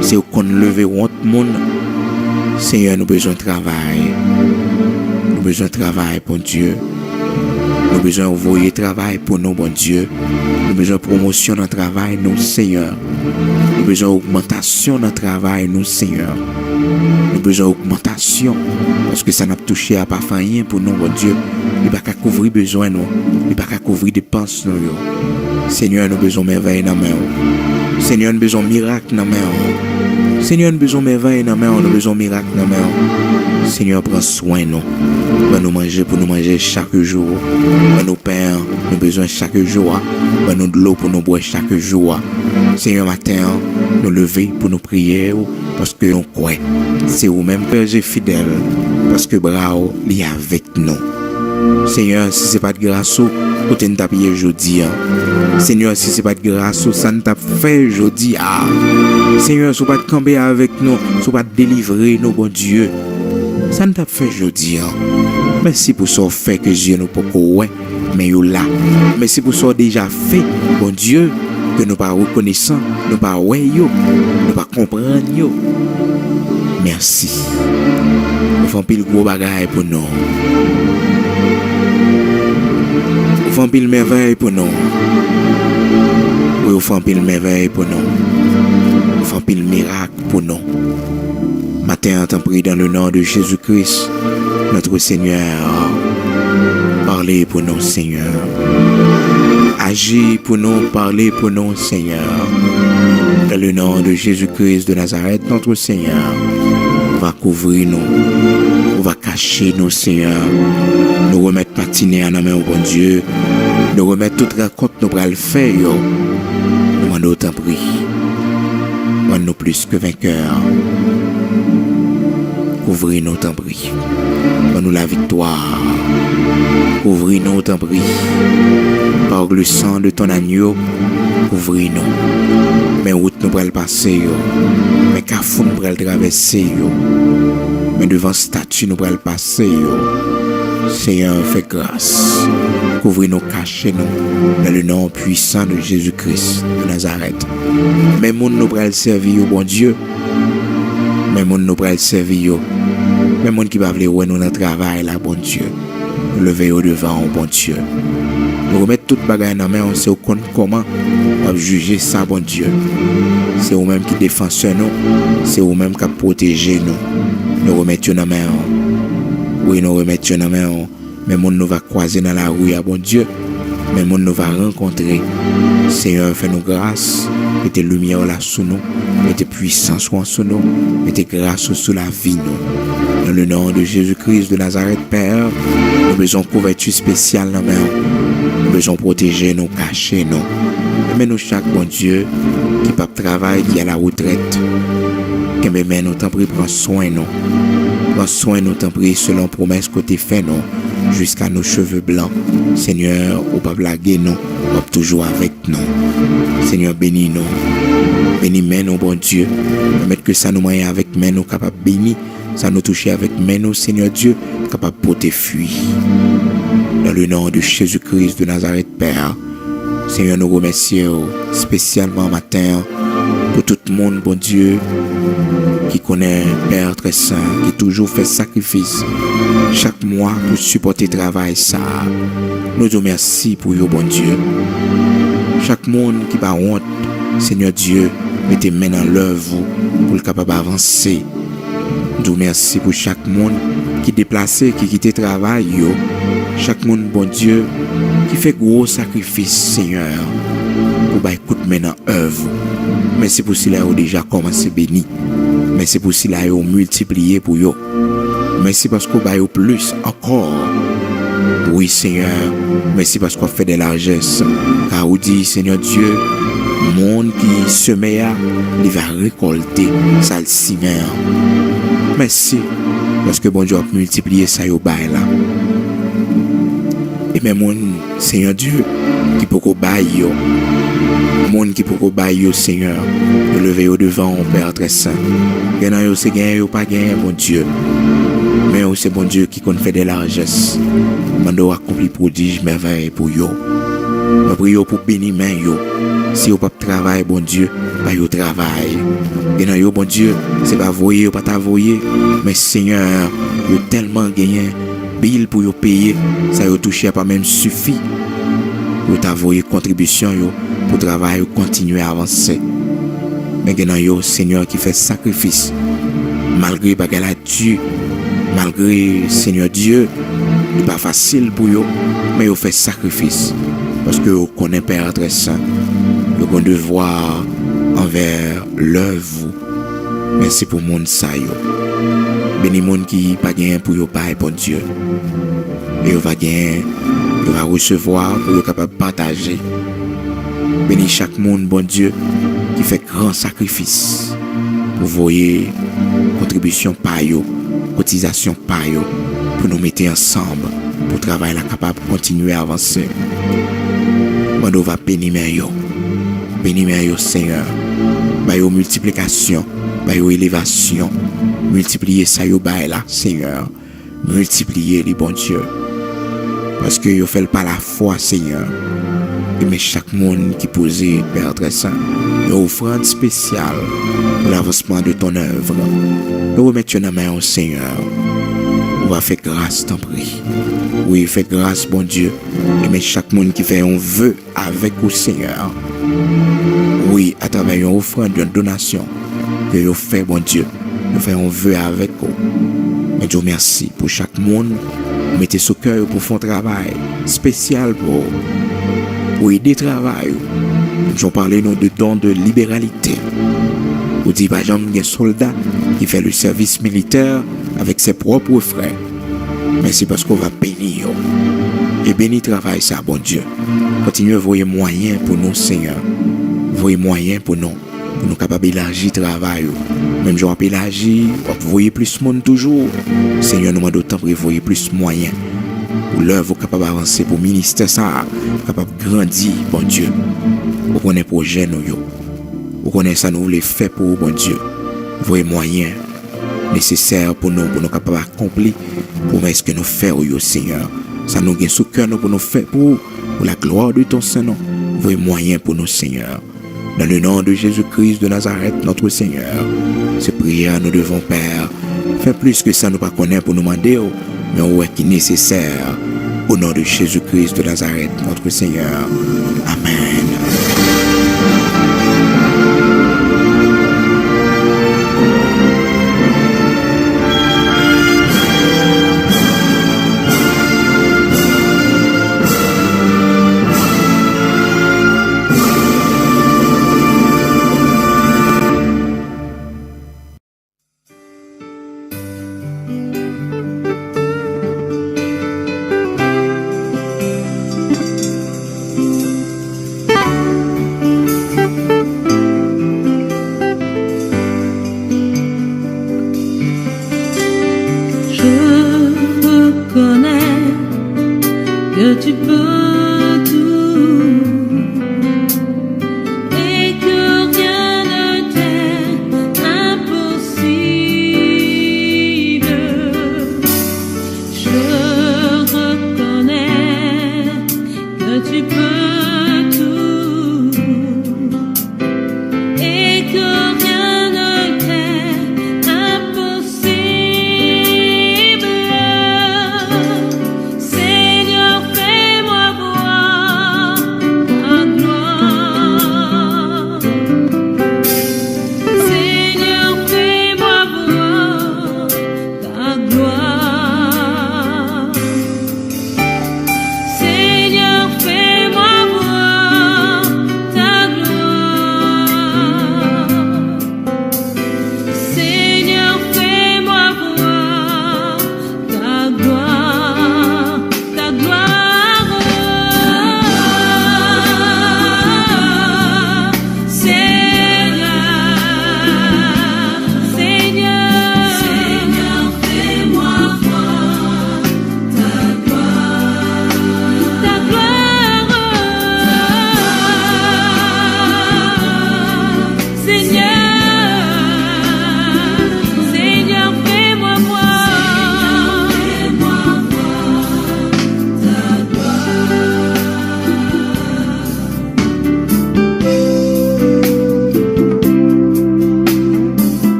C'est où qu'on leve honte monde. Seigneur, nous besoin de travail. Nous besoin de travail, bon Dieu. Nous avons besoin d'envoyer travail pour nous, bon Dieu. Nous avons besoin de promotion dans le travail, nous, Seigneur. Nous avons besoin d'augmentation dans le travail, nous, Seigneur. Nous avons besoin d'augmentation parce que ça n'a touché à pas rien pour nous, bon Dieu. Il n'y a pas qu'à couvrir besoin, nous. Il n'y a pas qu'à couvrir dépenses, nous. Seigneur, nous avons besoin de merveille dans la main. Seigneur, nous avons besoin de miracle dans la main. Seigneur, nous avons besoin de merveille dans la main. Nous avons besoin de miracle dans la main. Seigneur, prends soin de nous. Nous manger pour nous manger chaque jour. Nous pain, nous besoin chaque jour. Nous de l'eau pour nous boire chaque jour. Seigneur, matin, nous lever pour nous prier parce que nous croyons. C'est vous-même, Père fidèle, parce que bravo, il est avec nous. Seigneur, si ce n'est pas de grâce, vous t'en tapez aujourd'hui. Seigneur, si ce n'est pas de grâce, ça ne t'a fait aujourd'hui. Seigneur, si vous ne pas camper avec nous, si vous ne pas délivrer nous, bon Dieu. Ça ne t'a fait aujourd'hui. Merci pour ce fait que Dieu nous peut pas mais yo là. Merci pour ce déjà fait, bon Dieu, que nous pas reconnaissant, nous pas yo, nous pas comprendre yo. Merci. Nous faisons pile gros bagaille pour nous. Nous faisons pile merveille pour nous. Nous faisons pile merveille pour nous. Nous faisons pile miracle pour nous. Matin, t'en prie dans le nom de Jésus-Christ, notre Seigneur. Parlez pour nous, Seigneur. Agis pour nous, parlez pour nous, Seigneur. Dans le nom de Jésus-Christ de Nazareth, notre Seigneur. On va couvrir nous. On va cacher nous, Seigneur. Nous remettre patiner en main au bon Dieu. Nous remettre toute raconte nous pour le faire. Nous demandons t'en prie. Nous plus que vainqueurs. Couvrez-nous, t'en prie. Donne-nous la victoire. Couvrez-nous, t'en prie. Par le sang de ton agneau, couvrez-nous. Mais route nous pour le passer, mais cafou nous pour le traverser, mais devant statue nous pour le passer. Seigneur, fais grâce. Couvrez-nous, cachez-nous dans le nom puissant de Jésus-Christ de Nazareth. Mais monde nous pour le servir, bon Dieu. Mais monde nous pour le servir. Mais monde qui va vouloir nous dans le travail, là, bon Dieu. Nous lever au devant, bon Dieu. Nous remettre toute bagaille dans la main, on sait comment on va juger ça, bon Dieu. c'est vous-même qui défenseur nous, c'est vous-même qui protégez nous. Nous remettons dans la main. Oui, nous remettons dans la main. Mais monde nous va croiser dans la rue, bon Dieu. Mais monde nous va rencontrer. Seigneur, fais-nous grâce. Mettez lumière là sous nous. Mettez puissance sous nous. Mettez grâce sous la vie nous. Dans le nom de Jésus-Christ de Nazareth, Père, nous avons besoin de couverture spéciale dans la main. Nous avons besoin de protéger nous, cacher nous. Mais nous, chaque bon Dieu qui peut travailler, qui est à la retraite, qui mais nous t'en prie, prends soin nous. Prends soin nous t'en prie selon promesse que tu fais nous. Jusqu'à nos cheveux blancs. Seigneur, au pas blaguer nous, au toujours avec nous. Seigneur, bénis nous. Bénis nous, bon Dieu. Permettre que ça nous moyen avec nous capable de bénir. Ça nous toucher avec nous, Seigneur Dieu, capable de porter fuir. Dans le nom de Jésus-Christ de Nazareth, Père. Seigneur, nous remercions spécialement matin pour tout le monde, bon Dieu, qui connaît Père très saint, qui toujours fait sacrifice chaque mois pour supporter le travail ça. Nous te remercions pour vous, bon Dieu. Chaque monde qui n'a pas honte, Seigneur Dieu, mettez main dans l'œuvre pour le capable d'avancer. Nous te remercions pour chaque monde qui déplacé, qui quitte le travail. Chaque monde, bon Dieu, qui fait gros sacrifice, Seigneur, pour bah écoute maintenant œuvre. Merci pour cela a déjà commencé béni. Merci pour cela a multiplié pour yo. Merci parce qu'on bah plus encore. Oui, Seigneur. Merci parce qu'on fait de largesses. Car on dit, Seigneur Dieu, monde qui semet, il va récolter ça le ciment. Merci parce que bon Dieu a multiplié ça yo bail là. Et même mon Seigneur Dieu qui peut qu'on baille yo. Monde qui peut qu'on baille yo, Seigneur. De lever au devant au Père très saint. Gagnant yo c'est gagnant yo pas gagnant, bon Dieu. Mais c'est bon Dieu qui compte fait des largesses. Mando accompli prodige merveille pour yo. Je prie pour bénir main yo. Si yo pas travail, bon Dieu, bah yo travail. Et non yo bon Dieu, c'est pas voyer, pas t'avoyer, mais Seigneur, yo tellement gagné bill pour yo payer, ça yo touché pas même suffit. Pour t'avoyer contribution yo pour travail yo continuer à avancer. Mais non yo Seigneur qui fait sacrifice. Malgré bagarre la Dieu, malgré Seigneur Dieu, c'est pas facile pour yo, mais yo fait sacrifice parce que yo connaît Père très saint. Yo bon devoir envers l'œuvre. Merci pour monde ça yo. Béni monde qui pas gain pour yo bail bon Dieu. Et yo va gagner, yo va recevoir pour yo capable partager. Béni chaque monde bon Dieu qui fait grand sacrifice pour voyer contribution par yo, cotisation par yo pour nous mettre ensemble pour travailler la capable continuer à avancer. Mando va bénir yo. Bénis yo Seigneur. Ba yo multiplication, ba yo élévation. Multiplier ça yo ba là Seigneur. Multiplier les bon Dieu. Parce que yo fait pas la foi Seigneur. Et mais chaque monde qui posait Père très saint, une offrande spéciale pour l'avancement de ton œuvre. Nous remettons la main au Seigneur. On va faire grâce, t'en prie. Oui, fais grâce, bon Dieu. Et mais chaque monde qui fait un vœu avec au Seigneur. Oui, à travers une offrande, une donation que vous faites, bon Dieu. Nous faisons un vœu avec vous. Mais Dieu merci pour chaque monde. Mettez ce cœur pour faire un travail spécial pour aider le travail. Nous parlons de dons de libéralité. Vous dites, par exemple, il y a un soldat qui fait le service militaire avec ses propres frères. Mais c'est parce qu'on va bénir. Et bénir le travail, ça, bon Dieu. Continuez à voyer moyens pour nous, Seigneur. Voyez moyens pour nous capables d'élargir le travail. Même si on peut élargir, vous voyez plus de monde toujours. Seigneur, nous demandons d'autant pour voyer plus de moyens. Pour l'œuvre capable d'avancer, pour le ministère, ça, capable de grandir, bon Dieu. Vous connaissez projet, nous. Vous connaissez ça, nous voulons faire pour vous, bon Dieu. Voyez moyens nécessaires pour nous capables d'accomplir pour ce que nous faisons, Seigneur. Ça nous gagne sous cœur pour nous faire pour la gloire de ton Saint-Nom. Voyez moyens pour nous, Seigneur. Dans le nom de Jésus-Christ de Nazareth, notre Seigneur, ces prières nous devons, Père, faire plus que ça nous pas connaître pour nous demander, mais on qui est nécessaire. Au nom de Jésus-Christ de Nazareth, notre Seigneur. Amen.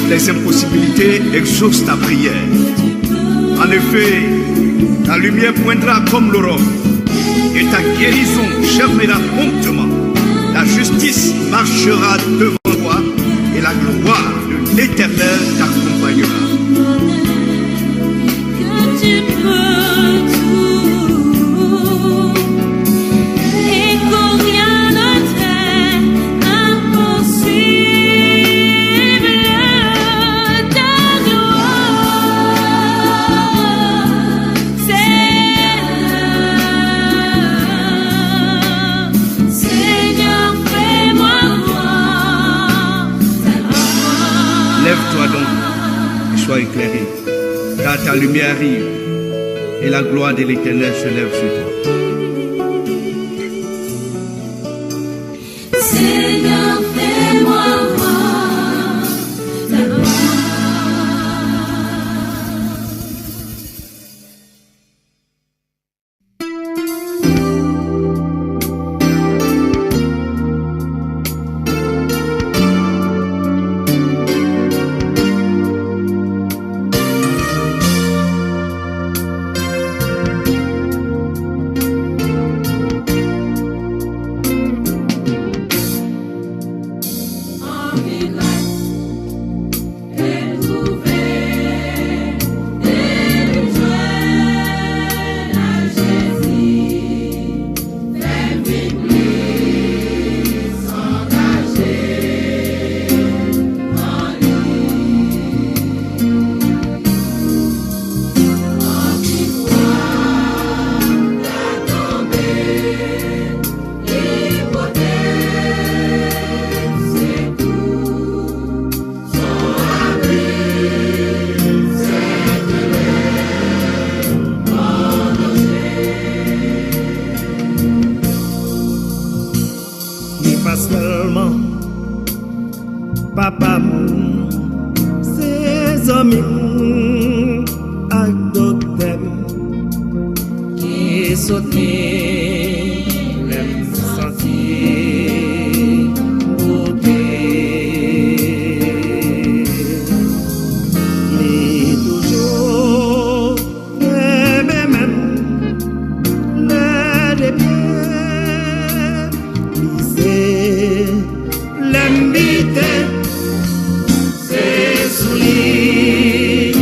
Les impossibilités exaucent ta prière. En effet, ta lumière poindra comme l'aurore et ta guérison germera promptement. La justice marchera devant toi et la gloire de l'Éternel t'accompagnera. Lève-toi donc et sois éclairé, car ta lumière arrive et la gloire de l'Éternel se lève sur toi. Seigneur, fais-moi voir ta gloire. pas seulement papa, ses amis, avec docteur qui sautait les sentiers beauté. Il est toujours les mêmes, les pieds, c'est l'invité, c'est souliers.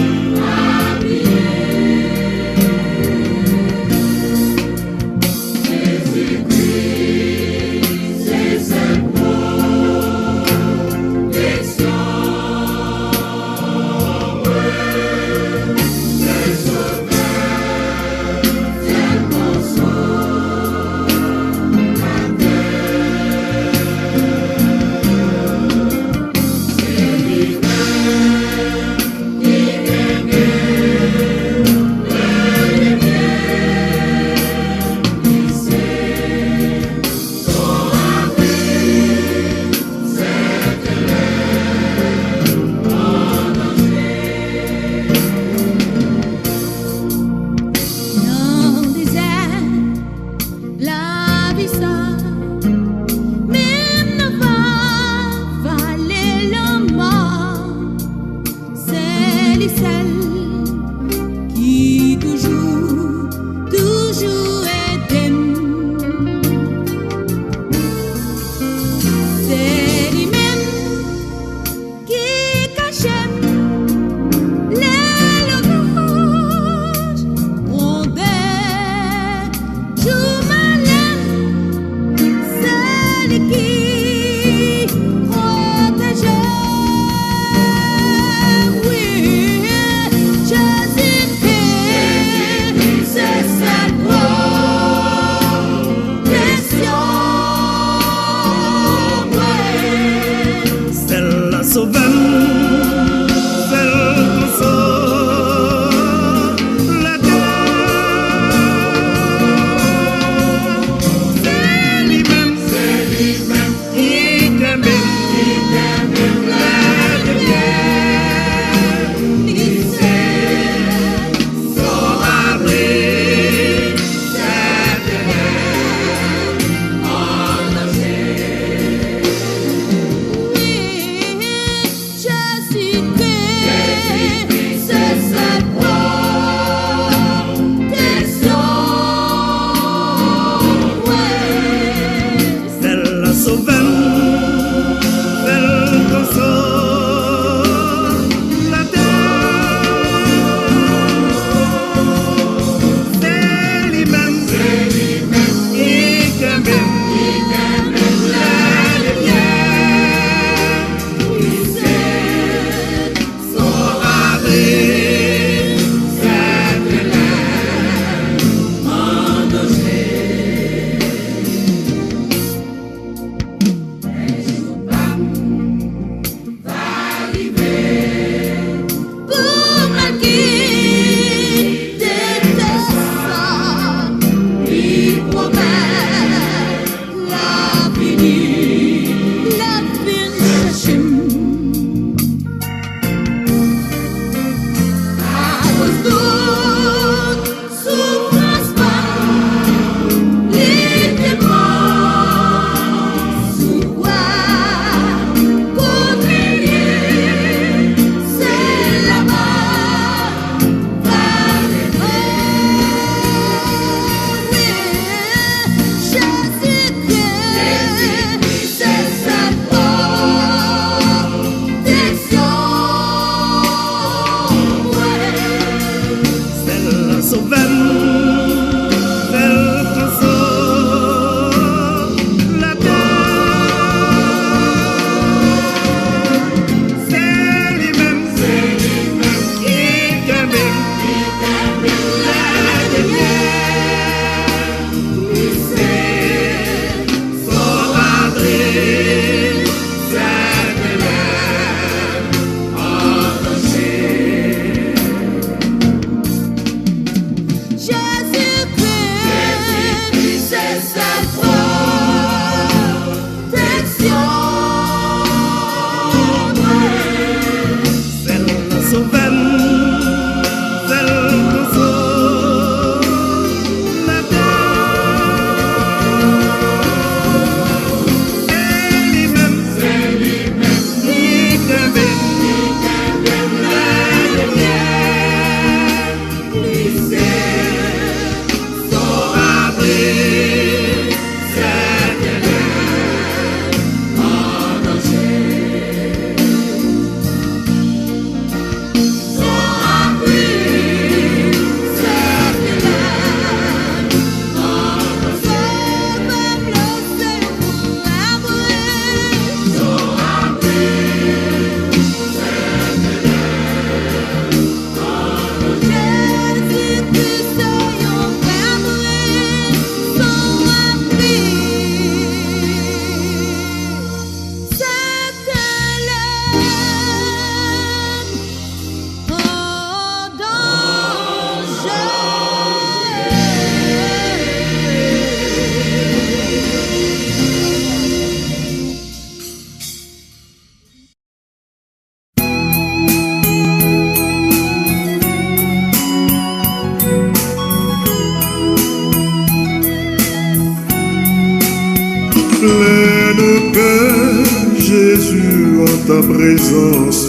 Pleine paix, Jésus, en ta présence.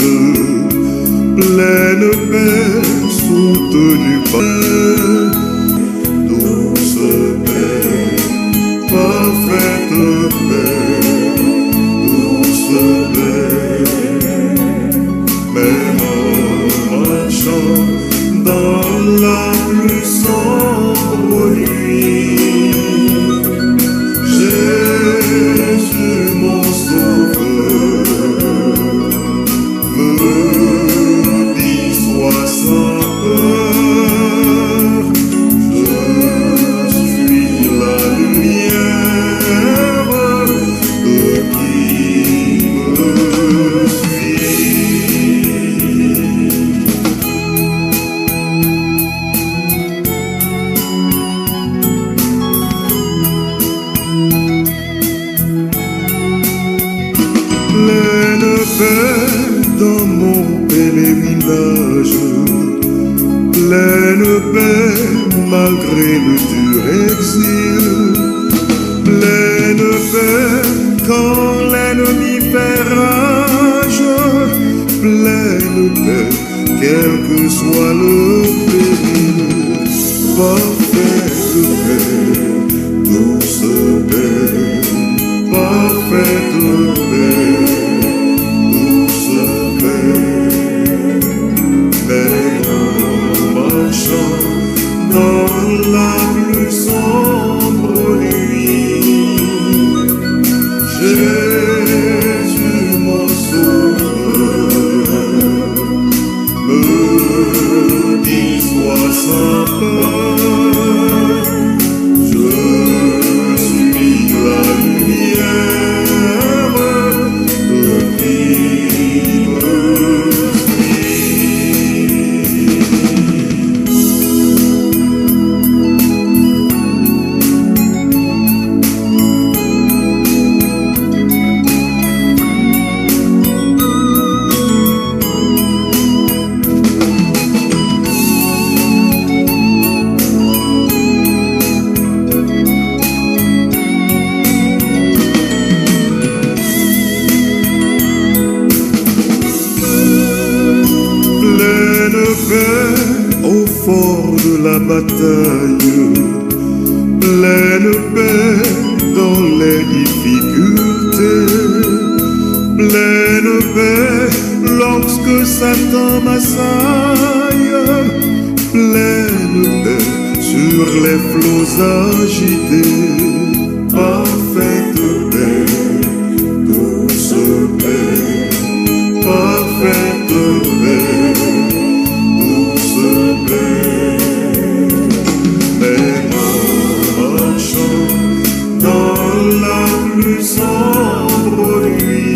Pleine paix, soutenue par douce paix, parfaite paix, douce paix. Même en marchant dans la plus sombre nuit, Jésus mon sauveur me dit sois sans peur, je suis la lumière de qui me suit. Pleine paix dans mon pèlerinage, pleine paix malgré le dur exil, pleine paix quand l'ennemi fait rage, pleine paix quel que soit le péril, parfaite paix, douce paix, parfaite paix. Dans la plus sombre nuit, Jésus mon sauveur me dit sois sans peur, je suis la lumière de qui me au fort de la bataille, pleine paix dans les difficultés, pleine paix lorsque Satan m'assaille, pleine paix sur les flots agités, parfaite paix, douce paix, parfaite paix. Même en marchant dans la plus sombre nuit,